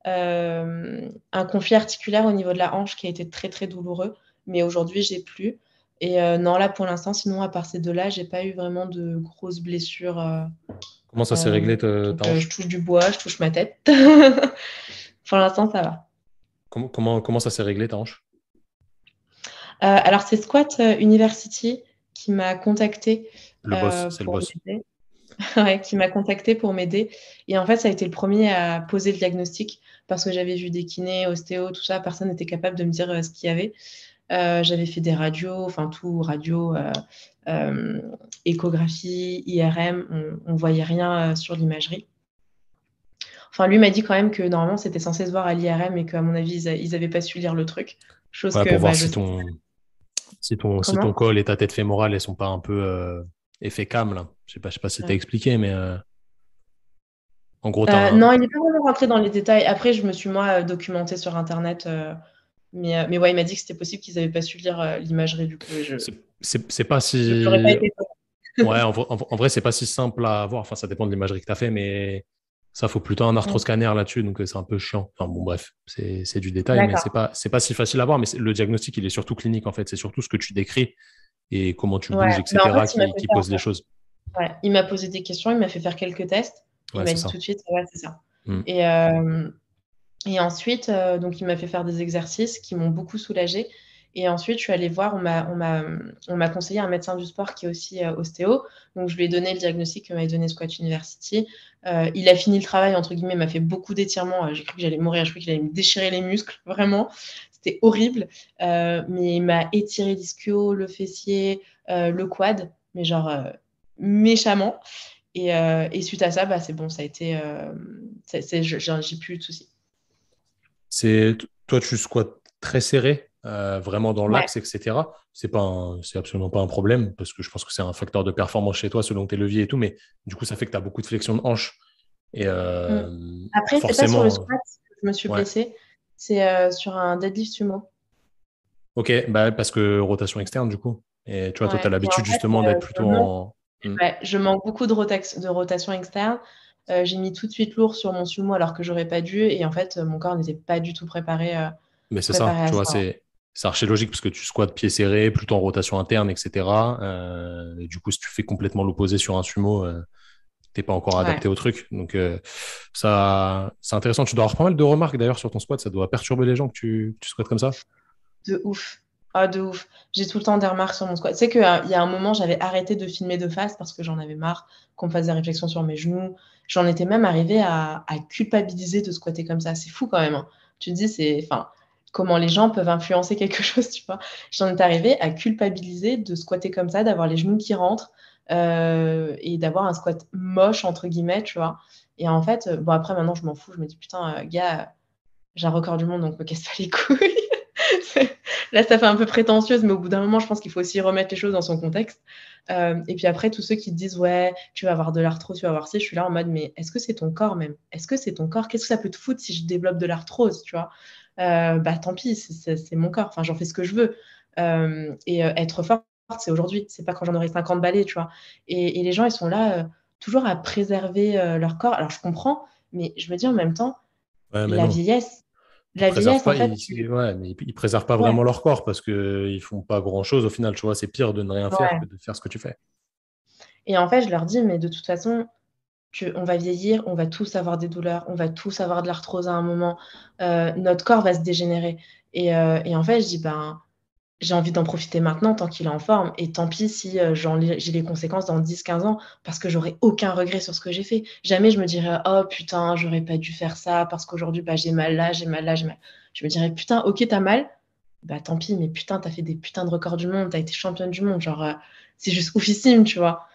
un conflit articulaire au niveau de la hanche qui a été très très douloureux. Mais aujourd'hui, j'ai plus. Et non, là pour l'instant, sinon, à part ces deux-là, j'ai pas eu vraiment de grosses blessures. Comment ça s'est réglé Donc, ta je hanche? touche du bois, je touche ma tête. Pour l'instant, ça va. Comment ça s'est réglé ta hanche? Alors, c'est Squat University qui m'a contacté Le boss, c'est le pour boss. m'aider. Ouais, qui m'a contacté pour m'aider. Et en fait, ça a été le premier à poser le diagnostic parce que j'avais vu des kinés, ostéo, tout ça. Personne n'était capable de me dire ce qu'il y avait. J'avais fait des radios, enfin tout, radio, euh, échographie, IRM. On voyait rien sur l'imagerie. Enfin, lui m'a dit quand même que normalement, c'était censé se voir à l'IRM et qu'à mon avis, ils n'avaient pas su lire le truc. Chose Ouais, que pour voir bah, je sais. si ton Comment? col et ta tête fémorale, elles sont pas un peu effet cam, là. Je sais pas si t'as Ouais. expliqué, mais en gros, t'as un. Non, il n'est pas vraiment rentré dans les détails. Après, je me suis moi documentée sur Internet. Mais ouais, il m'a dit que c'était possible qu'ils n'avaient pas su lire l'imagerie du coup. Et C'est pas je n'aurais pas si. été. Ouais, en vrai, c'est pas si simple à voir. Enfin, ça dépend de l'imagerie que tu as fait, mais ça, faut plutôt un Mm. arthroscanner là-dessus, donc c'est un peu chiant. Enfin, bon, bref, c'est du détail, mais D'accord. c'est pas si facile à voir. Mais le diagnostic, il est surtout clinique, en fait. C'est surtout ce que tu décris et comment tu Ouais. bouges, Mais en fait, etc., qui pose les choses. il m'a posé des questions, il m'a fait faire quelques tests. Il Ouais, m'a c'est dit tout ça. de suite, ouais, c'est ça. Hmm. Et, euh, et ensuite, donc il m'a fait faire des exercices qui m'ont beaucoup soulagée. Et ensuite, je suis allée voir, on m'a conseillé un médecin du sport qui est aussi ostéo. Donc, je lui ai donné le diagnostic que m'avait donné Squat University. Il a fini le travail, entre guillemets, il m'a fait beaucoup d'étirements. J'ai cru que j'allais mourir, je cru qu'il allait me déchirer les muscles, vraiment. C'était horrible. Mais il m'a étiré l'ischio, le fessier, le quad, mais genre méchamment. Et suite à ça, bah, c'est bon, ça a été. J'ai plus eu de soucis. Toi, tu squattes très serré, vraiment dans Ouais. l'axe, etc. C'est absolument pas un problème parce que je pense que c'est un facteur de performance chez toi selon tes leviers et tout, mais du coup, ça fait que tu as beaucoup de flexion de hanche. Et Mm. Après, c'est pas sur le forcément, squat que je me suis ouais. blessée, c'est sur un deadlift sumo. Ok, bah, parce que rotation externe, du coup. Et tu vois, toi, tu as Ouais. Et en l'habitude fait, justement d'être plutôt en. Hmm. je manque beaucoup de rotation externe. J'ai mis tout de suite lourd sur mon sumo alors que j'aurais pas dû. Et en fait, mon corps n'était pas du tout Mais c'est ça, préparé tu à vois, ça. c'est archi logique parce que tu squattes pieds serrés, plutôt en rotation interne, etc. Et du coup, si tu fais complètement l'opposé sur un sumo, t'es pas encore Ouais, adapté au truc. Donc, ça, c'est intéressant. Tu dois avoir pas mal de remarques d'ailleurs sur ton squat. Ça doit perturber les gens que tu squattes comme ça. de ouf. Ah, de ouf. J'ai tout le temps des remarques sur mon squat. Tu sais qu'il y a un moment, j'avais arrêté de filmer de face parce que j'en avais marre qu'on me fasse des réflexions sur mes genoux. J'en étais même arrivée à culpabiliser de squatter comme ça. C'est fou quand même, hein. Tu te dis, enfin, comment les gens peuvent influencer quelque chose, tu vois. J'en étais arrivée à culpabiliser de squatter comme ça, d'avoir les genoux qui rentrent et d'avoir un squat moche, entre guillemets, tu vois. Et en fait, bon, après, maintenant, je m'en fous. Je me dis, putain, gars, j'ai un record du monde, donc me casse pas les couilles. Là, ça fait un peu prétentieuse, mais au bout d'un moment, je pense qu'il faut aussi remettre les choses dans son contexte. Et puis après, tous ceux qui te disent, ouais, tu vas avoir de l'arthrose, tu vas avoir ci, je suis là en mode, mais est-ce que c'est ton corps même? Est-ce que c'est ton corps? Qu'est-ce que ça peut te foutre si je développe de l'arthrose, tu vois? Bah tant pis, c'est mon corps, enfin, j'en fais ce que je veux. Être forte, c'est aujourd'hui, c'est pas quand j'en aurai 50 balais, tu vois. Et les gens, ils sont là toujours à préserver leur corps. Alors, je comprends, mais je me dis en même temps, Ouais, mais la non. vieillesse, Ils la préservent vieillesse, en pas, fait, ouais, mais ils préservent pas ouais, vraiment leur corps parce que ils font pas grand-chose au final. Tu vois, c'est pire de ne rien faire ouais. que de faire ce que tu fais. Et en fait, je leur dis, mais de toute façon, on va vieillir, on va tous avoir des douleurs, on va tous avoir de l'arthrose à un moment, notre corps va se dégénérer. Et en fait, je dis, ben, j'ai envie d'en profiter maintenant tant qu'il est en forme. Et tant pis si j'ai les conséquences dans 10, 15 ans, parce que j'aurai aucun regret sur ce que j'ai fait. Jamais je me dirais, oh putain, j'aurais pas dû faire ça, parce qu'aujourd'hui, bah, j'ai mal là, j'ai mal là, j'ai mal. Je me dirais, putain, ok, t'as mal, bah tant pis, mais putain, t'as fait des putains de records du monde, t'as été championne du monde, genre, c'est juste oufissime, tu vois.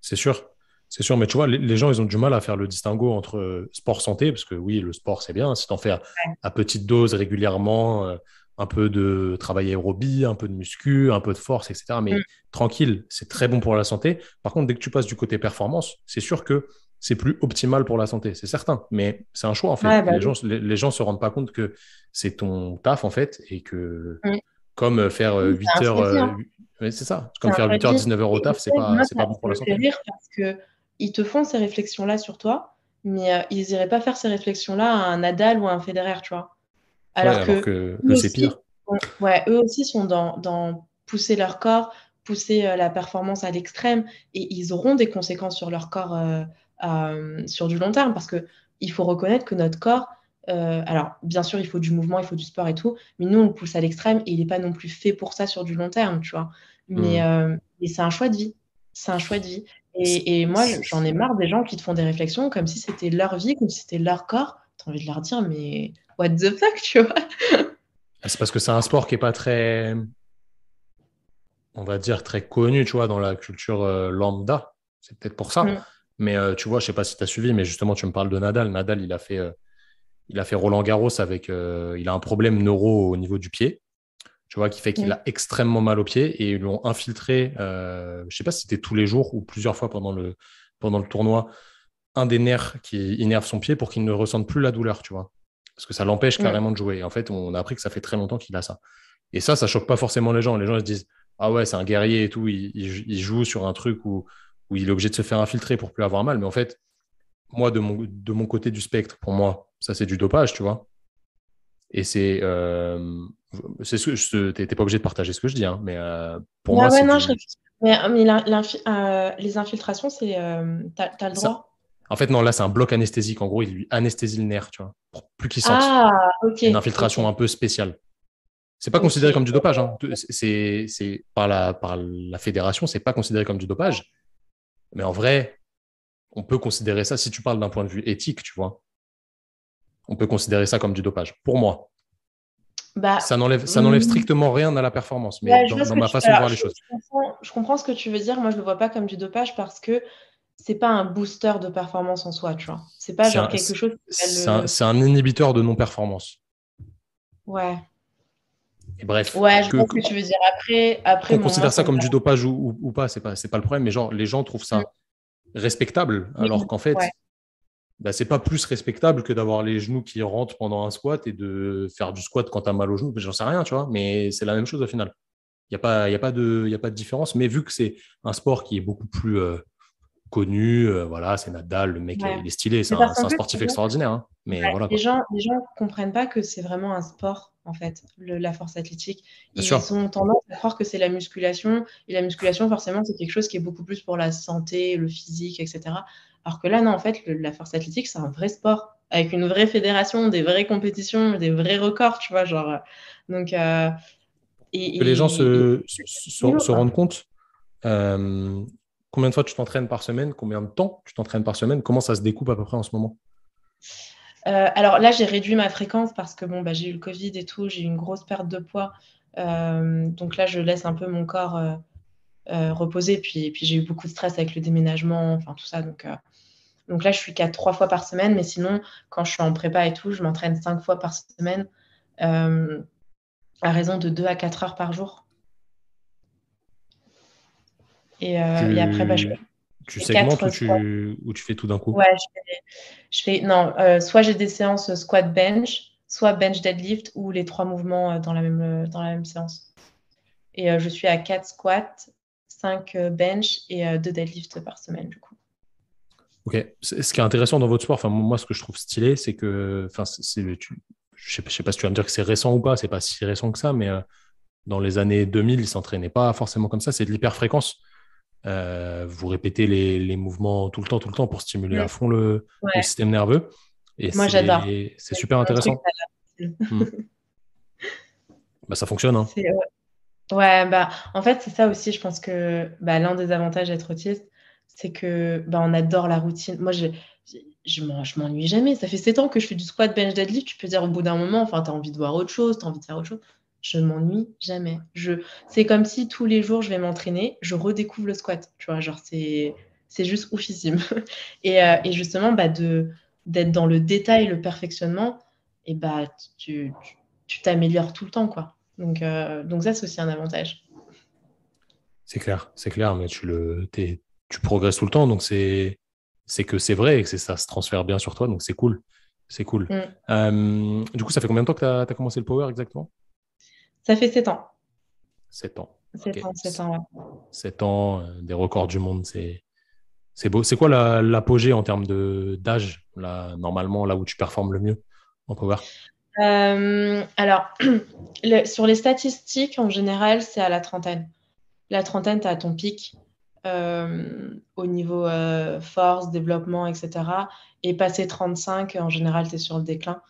C'est sûr. C'est sûr, mais tu vois, les gens, ils ont du mal à faire le distinguo entre sport santé, parce que oui, le sport, c'est bien. Si tu en fais Ouais. à petite dose régulièrement, un peu de travail aérobie, un peu de muscu, un peu de force, etc. Mm. Mais tranquille, c'est très bon pour la santé. Par contre, dès que tu passes du côté performance, c'est sûr que c'est plus optimal pour la santé, c'est certain. Mais c'est un choix, en fait. Ouais, Et bah oui. les gens se rendent pas compte que c'est ton taf, en fait, et que Mm. comme faire Oui, c'est 8 un heures, choix de vie, hein. ouais, c'est ça, C'est comme un faire choix 8 de heures, vie. 19 heures au Et tu taf, sais, moi, c'est pas bon ça pour la me fait santé. rire parce que ils te font ces réflexions-là sur toi, mais ils iraient pas faire ces réflexions-là à un Nadal ou à un Federer, tu vois. Ouais, Alors alors que que eux c'est aussi, pire. ouais, eux aussi sont dans pousser leur corps, pousser la performance à l'extrême, et ils auront des conséquences sur leur corps sur du long terme, parce que il faut reconnaître que notre corps, alors bien sûr, il faut du mouvement, il faut du sport et tout, mais nous, on le pousse à l'extrême et il n'est pas non plus fait pour ça sur du long terme, tu vois. Hmm. Mais c'est un choix de vie. C'est un choix de vie. C'est Et moi, j'en ai marre des gens qui te font des réflexions comme si c'était leur vie, comme si c'était leur corps. T'as envie de leur dire, mais what the fuck, tu vois? c'est parce que c'est un sport qui est pas très, on va dire, très connu, tu vois, dans la culture lambda. C'est peut-être pour ça. Mm. Mais tu vois, je sais pas si tu as suivi, mais justement, tu me parles de Nadal. Nadal, il a fait Roland Garros avec, il a un problème neuro au niveau du pied, tu vois, qui fait qu'il Mm. a extrêmement mal au pied et ils lui ont infiltré, je sais pas si c'était tous les jours ou plusieurs fois pendant le tournoi, un des nerfs qui innerve son pied pour qu'il ne ressente plus la douleur, tu vois. Parce que ça l'empêche Mm. carrément de jouer. Et en fait, on a appris que ça fait très longtemps qu'il a ça. Et ça choque pas forcément les gens. Les gens ils se disent, ah ouais, c'est un guerrier et tout, il joue sur un truc où il est obligé de se faire infiltrer pour plus avoir mal. Mais en fait, moi, de mon côté du spectre, pour moi, ça c'est du dopage, tu vois. Et t'es pas obligé de partager ce que je dis, hein, mais pour Ouais, moi, ouais, c'est non, je du. réfléchis. Mais les infiltrations, c'est, t'as le Ça... droit? En fait, non, là, c'est un bloc anesthésique. En gros, il lui anesthésie le nerf, tu vois, pour plus qu'il sente. Ah, ok, C'est une ok, infiltration un peu spéciale. C'est pas ok. considéré comme du dopage, hein. C'est par la fédération, c'est pas considéré comme du dopage. Mais en vrai, on peut considérer ça, si tu parles d'un point de vue éthique, tu vois, on peut considérer ça comme du dopage. Pour moi, Bah, ça n'enlève strictement rien à la performance, mais ouais, je vois ce dans que ma tu. façon de Alors, voir les choses. je comprends ce que tu veux dire. Moi, je le vois pas comme du dopage parce que c'est pas un booster de performance en soi, tu vois. C'est pas C'est genre un, quelque chose qui va le. c'est un inhibiteur de non-performance. Ouais, Et bref, ouais, je vois ce que tu veux dire. Après, qu'on bon, moi, considère ça ça me comme du paraît. dopage ou pas, c'est pas le problème, mais genre, les gens trouvent Mm. ça respectable, Oui, alors qu'en ouais, fait, bah, c'est pas plus respectable que d'avoir les genoux qui rentrent pendant un squat et de faire du squat quand tu as mal aux genoux. J'en sais rien, tu vois, mais c'est la même chose au final. Il y a pas de différence, mais vu que c'est un sport qui est beaucoup plus connu, voilà, c'est Nadal, le mec, ouais. il est stylé, Mais parce c'est qu'en un fait, sportif extraordinaire, hein, mais voilà quoi. les gens comprennent pas que c'est vraiment un sport, en fait, la force athlétique. Bien Ils sûr, ont tendance à croire que c'est la musculation, et la musculation, forcément, c'est quelque chose qui est beaucoup plus pour la santé, le physique, etc. Alors que là, non, en fait, la force athlétique, c'est un vrai sport, avec une vraie fédération, des vraies compétitions, des vrais records, tu vois, genre. Donc, pour que les gens c'est niveau, se quoi. rendent compte, euh, combien de fois tu t'entraînes par semaine, combien de temps tu t'entraînes par semaine, comment ça se découpe à peu près en ce moment? Alors là, j'ai réduit ma fréquence parce que bon, bah, j'ai eu le Covid et tout, j'ai eu une grosse perte de poids. Donc là, je laisse un peu mon corps reposer. Puis j'ai eu beaucoup de stress avec le déménagement, enfin tout ça. Donc là, je suis qu'à 3 fois par semaine. Mais sinon, quand je suis en prépa et tout, je m'entraîne 5 fois par semaine, euh, à raison de 2 à 4 heures par jour. Et après, bah, Tu, tu fais segmentes 4 squats. ou tu fais tout d'un coup? Ouais, non, soit j'ai des séances squat bench, soit bench deadlift, ou les 3 mouvements dans la même séance. Et je suis à 4 squats, 5 bench et 2 deadlifts par semaine, du coup. Ok. Ce qui est intéressant dans votre sport, enfin, moi, ce que je trouve stylé, c'est que, enfin, je sais pas si tu vas me dire que c'est récent ou pas, c'est pas si récent que ça, mais dans les années 2000, ils s'entraînaient pas forcément comme ça, c'est de l'hyperfréquence. Vous répétez les mouvements tout le temps pour stimuler Mm. à fond le Ouais, système nerveux. Et moi j'adore. c'est C'est super mon truc. intéressant. Hmm. Bah, ça fonctionne, hein. C'est, ouais, bah, en fait, c'est ça aussi, je pense que bah, l'un des avantages d'être autiste, c'est que bah, on adore la routine. Moi, je m'ennuie jamais. Ça fait 7 ans que je fais du squat, bench, deadlift. Tu peux dire au bout d'un moment, enfin, tu as envie de voir autre chose, tu as envie de faire autre chose. Je m'ennuie jamais. C'est comme si tous les jours, je vais m'entraîner, je redécouvre le squat. Tu vois, genre, c'est juste oufissime. Et justement, d'être dans le détail, le perfectionnement, et tu t'améliores tout le temps, quoi. Donc ça, c'est aussi un avantage. C'est clair, mais tu progresses tout le temps, donc c'est que c'est vrai et que ça se transfère bien sur toi, donc c'est cool. C'est cool. Mm. Du coup, ça fait combien de temps que tu as commencé le power exactement? Ça fait 7 ans. 7 ans. 7 Ok. ans, 7 ans, ouais. 7 ans, des records du monde, c'est beau. C'est quoi l'apogée en termes d'âge, là, normalement, là où tu performes le mieux en power? Alors, sur les statistiques, en général, c'est à la trentaine. La trentaine, tu as ton pic au niveau force, développement, etc. Et passé 35, en général, tu es sur le déclin.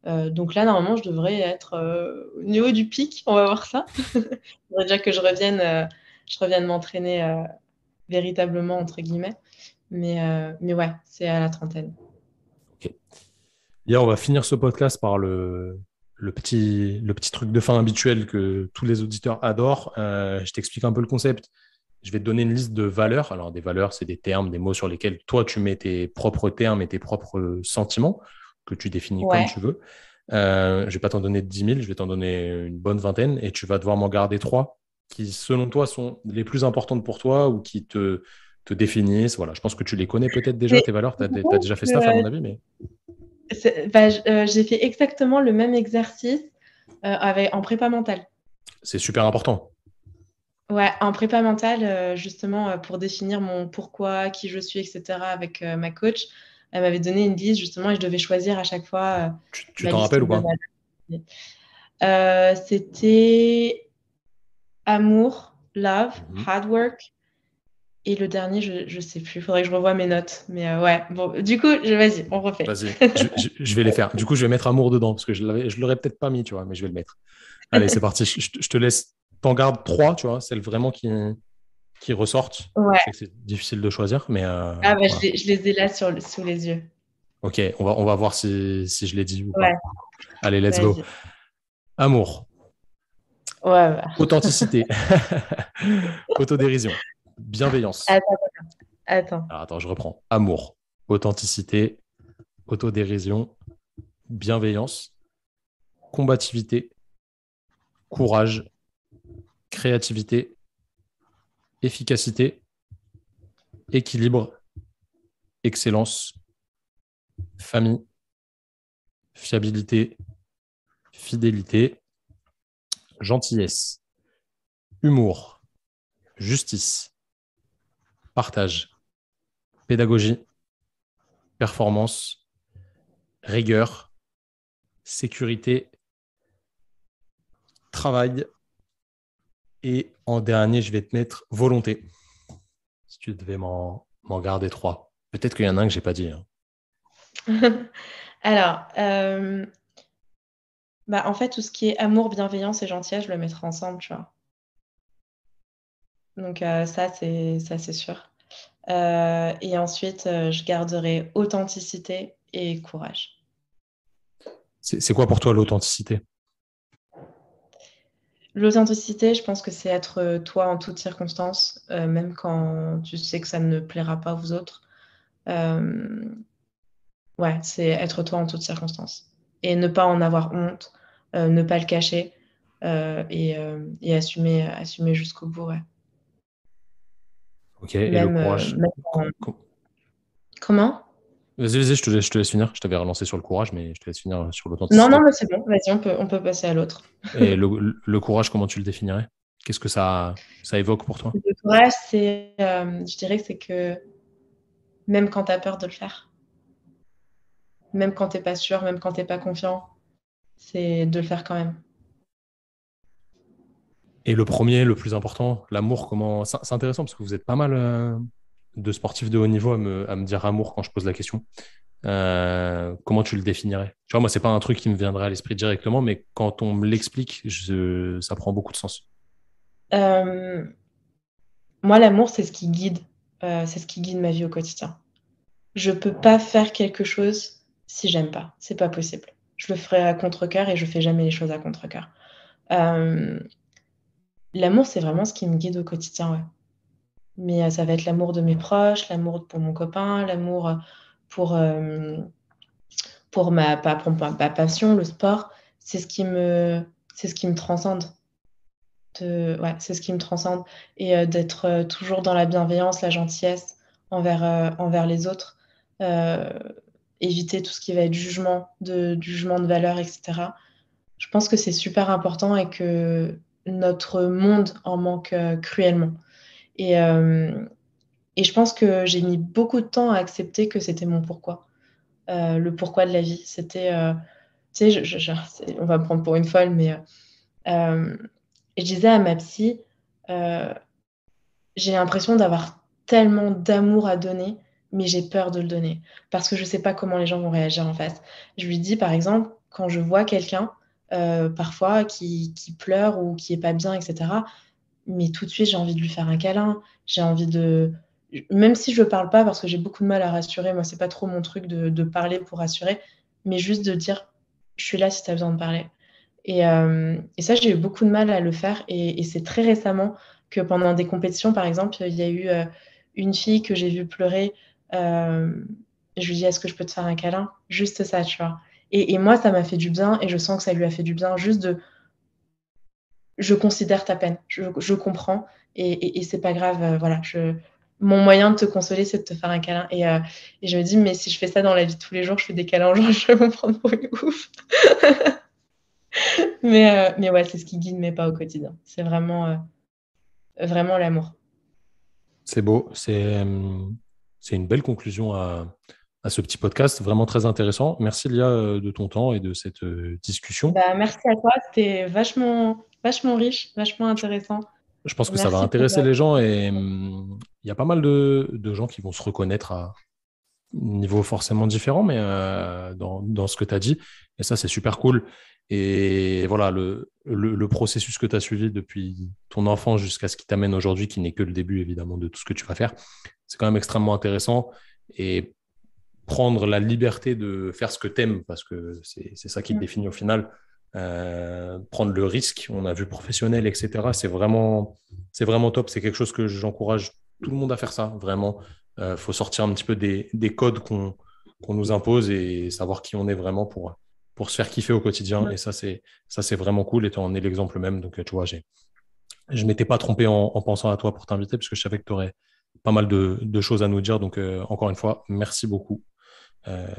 Donc là, normalement, je devrais être au niveau du pic. On va voir ça. Il faudrait déjà que je revienne m'entraîner véritablement, entre guillemets. Mais ouais, c'est à la trentaine. Ok. Bien, on va finir ce podcast par le petit truc de fin habituel que tous les auditeurs adorent. Je t'explique un peu le concept. Je vais te donner une liste de valeurs. Alors, des valeurs, c'est des termes, des mots sur lesquels toi, tu mets tes propres termes et tes propres sentiments que tu définis comme Ouais. tu veux. Je ne vais pas t'en donner 10 000, je vais t'en donner une bonne vingtaine et tu vas devoir m'en garder trois qui, selon toi, sont les plus importantes pour toi ou qui te définissent. Voilà, je pense que tu les connais peut-être déjà, Mais tes valeurs. Tu c'est as drôle déjà fait que, ça, à mon avis, mais j'ai fait exactement le même exercice en prépa mentale. c'est super important. Ouais, en prépa mentale, justement, pour définir mon pourquoi, qui je suis, etc., avec ma coach, elle m'avait donné une liste, justement, et je devais choisir à chaque fois Tu ma t'en liste rappelles ou de pas? valeurs. C'était amour, love, Mhm. hard work, et le dernier, je sais plus, il faudrait que je revoie mes notes. Mais ouais, bon, du coup, vas-y, on refait. Vas-y, je vais les faire. Du coup, je vais mettre amour dedans parce que je l'aurais peut-être pas mis, tu vois, mais je vais le mettre. Allez, c'est parti. Je te laisse. T'en gardes trois, tu vois, celles vraiment qui ressortent. Je Ouais. sais que c'est difficile de choisir, mais Ah bah, voilà. je les ai là sous les yeux. Ok, on va voir si je l'ai dit ou Ouais, pas. Allez, let's go. vas-y. Amour, Ouais, bah. authenticité, autodérision, bienveillance. Attends, attends. Alors, attends, je reprends. Amour, authenticité, autodérision, bienveillance, combativité, courage, créativité, efficacité, équilibre, excellence, famille, fiabilité, fidélité, gentillesse, humour, justice, partage, pédagogie, performance, rigueur, sécurité, travail. Et en dernier, je vais te mettre volonté. Si tu devais m'en garder trois. Peut-être qu'il y en a un que j'ai pas dit, hein. Alors, en fait, tout ce qui est amour, bienveillance et gentillesse, je le mettrai ensemble, tu vois. Donc ça, c'est sûr. Et ensuite, je garderai authenticité et courage. C'est quoi pour toi l'authenticité? L'authenticité, je pense que c'est être toi en toutes circonstances, même quand tu sais que ça ne plaira pas aux autres. Euh, ouais, c'est être toi en toutes circonstances. Et ne pas en avoir honte, ne pas le cacher et assumer jusqu'au bout. Ouais. Ok, et le Même, courage? même Comment? Vas-y, je te laisse finir. Je t'avais relancé sur le courage, mais je te laisse finir sur Non, non, l'authenticité. mais c'est bon. Vas-y, on peut passer à l'autre. Et le courage, comment tu le définirais? Qu'est-ce que ça évoque pour toi? Le courage, je dirais que c'est que même quand tu as peur de le faire, même quand t'es pas sûr, même quand t'es pas confiant, c'est de le faire quand même. Et le premier, le plus important, l'amour, comment... C'est intéressant parce que vous êtes pas mal de sportifs de haut niveau à me dire amour quand je pose la question. Comment tu le définirais? Tu vois, moi, c'est pas un truc qui me viendrait à l'esprit directement, mais quand on me l'explique, ça prend beaucoup de sens. Euh, Moi, l'amour, c'est ce qui guide ma vie au quotidien. Je peux pas faire quelque chose si j'aime pas. C'est pas possible. Je le ferai à contre-cœur et je fais jamais les choses à contre-cœur. Euh, L'amour, c'est vraiment ce qui me guide au quotidien, ouais. mais ça va être l'amour de mes proches, l'amour pour mon copain, l'amour pour, pour ma passion, le sport. C'est ce qui me transcende. Ouais, c'est ce qui me transcende et d'être, toujours dans la bienveillance, la gentillesse envers les autres. Heu, Éviter tout ce qui va être jugement de valeur et cetera. Je pense que c'est super important et que notre monde en manque, cruellement et et je pense que j'ai mis beaucoup de temps à accepter que c'était mon pourquoi, le pourquoi de la vie. C'était, tu sais, on va me prendre pour une folle, mais, je disais à ma psy, heu j'ai l'impression d'avoir tellement d'amour à donner, mais j'ai peur de le donner parce que je sais pas comment les gens vont réagir en face. Je lui dis, par exemple, quand je vois quelqu'un, parfois qui pleure ou qui est pas bien et cetera, mais tout de suite, j'ai envie de lui faire un câlin, j'ai envie de même si je parle pas parce que j'ai beaucoup de mal à rassurer, moi, c'est pas trop mon truc de parler pour rassurer, mais juste de dire: «Je suis là si tu as besoin de parler». Et ça, j'ai eu beaucoup de mal à le faire et c'est très récemment que pendant des compétitions, par exemple, il y a eu, une fille que j'ai vue pleurer, hem, je lui dis: «Est-ce que je peux te faire un câlin?» Juste ça, tu vois? Et moi, ça m'a fait du bien et je sens que ça lui a fait du bien juste de: «Je considère ta peine, je comprends et c'est pas grave, voilà, mon moyen de te consoler, c'est de te faire un câlin» et je me dis: «Mais si je fais ça dans la vie de tous les jours, je fais des câlins aux gens, je vais me prendre pour une ouf». Mais ouais, c'est ce qui guide mes pas au quotidien. C'est vraiment l'amour. C'est beau, c'est une belle conclusion à ce petit podcast, vraiment très intéressant. Merci Lia de ton temps et de cette discussion. Bah, merci à toi, c'était vachement riche, vachement intéressant. Je pense que ça va Merci pour, intéresser les gens et il y a pas mal de gens qui vont se reconnaître à niveau forcément différent, mais dans ce que tu as dit. Et ça, c'est super cool. Et voilà, le processus que tu as suivi depuis ton enfance jusqu'à ce qui t'amène aujourd'hui, qui n'est que le début évidemment de tout ce que tu vas faire, c'est quand même extrêmement intéressant. Et prendre la liberté de faire ce que tu aimes, parce que c'est ça qui te définit au final. Prendre le risque, on a vu professionnel, etc. C'est vraiment top. C'est quelque chose que j'encourage tout le monde à faire ça, vraiment. Faut sortir un petit peu des codes qu'on nous impose et savoir qui on est vraiment pour se faire kiffer au quotidien. Et ça, c'est vraiment cool. Et tu en es l'exemple même. Donc, tu vois, je m'étais pas trompé en pensant à toi pour t'inviter parce que je savais que tu aurais pas mal de choses à nous dire. Donc, encore une fois, merci beaucoup.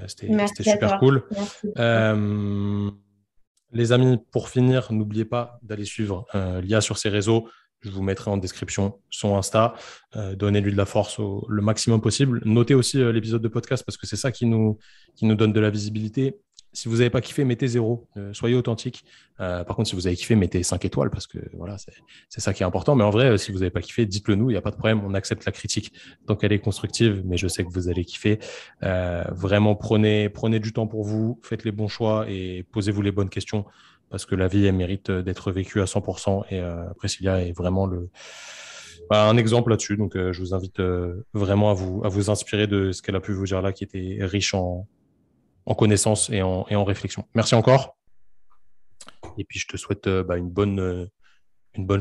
C'était Merci à super toi. cool. Merci. Euh, les amis, pour finir, n'oubliez pas d'aller suivre Lia sur ses réseaux. Je vous mettrai en description son Insta. Donnez-lui de la force le maximum possible. Notez aussi l'épisode de podcast parce que c'est ça qui nous donne de la visibilité. Si vous n'avez pas kiffé, mettez 0. Soyez authentique. Par contre, si vous avez kiffé, mettez 5 étoiles parce que voilà, c'est ça qui est important. Mais en vrai, si vous n'avez pas kiffé, dites-le nous. Il n'y a pas de problème. On accepte la critique tant qu'elle est constructive. Mais je sais que vous allez kiffer. Vraiment, prenez du temps pour vous. Faites les bons choix et posez-vous les bonnes questions parce que la vie, elle mérite d'être vécue à 100%. Et Priscilla est vraiment un exemple là-dessus. Donc, je vous invite vraiment à vous inspirer de ce qu'elle a pu vous dire là, qui était riche en connaissances et en réflexion. Merci encore. Et puis, je te souhaite une bonne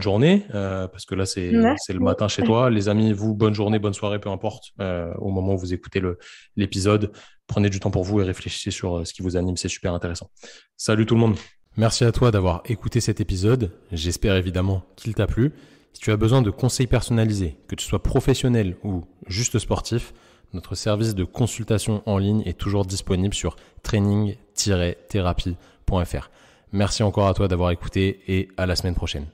journée, parce que là, c'est le Merci. matin chez toi. Les amis, vous, bonne journée, bonne soirée, peu importe, au moment où vous écoutez l'épisode. Prenez du temps pour vous et réfléchissez sur ce qui vous anime. C'est super intéressant. Salut tout le monde. Merci à toi d'avoir écouté cet épisode. J'espère évidemment qu'il t'a plu. Si tu as besoin de conseils personnalisés, que tu sois professionnel ou juste sportif, notre service de consultation en ligne est toujours disponible sur training-thérapie.fr. Merci encore à toi d'avoir écouté et à la semaine prochaine.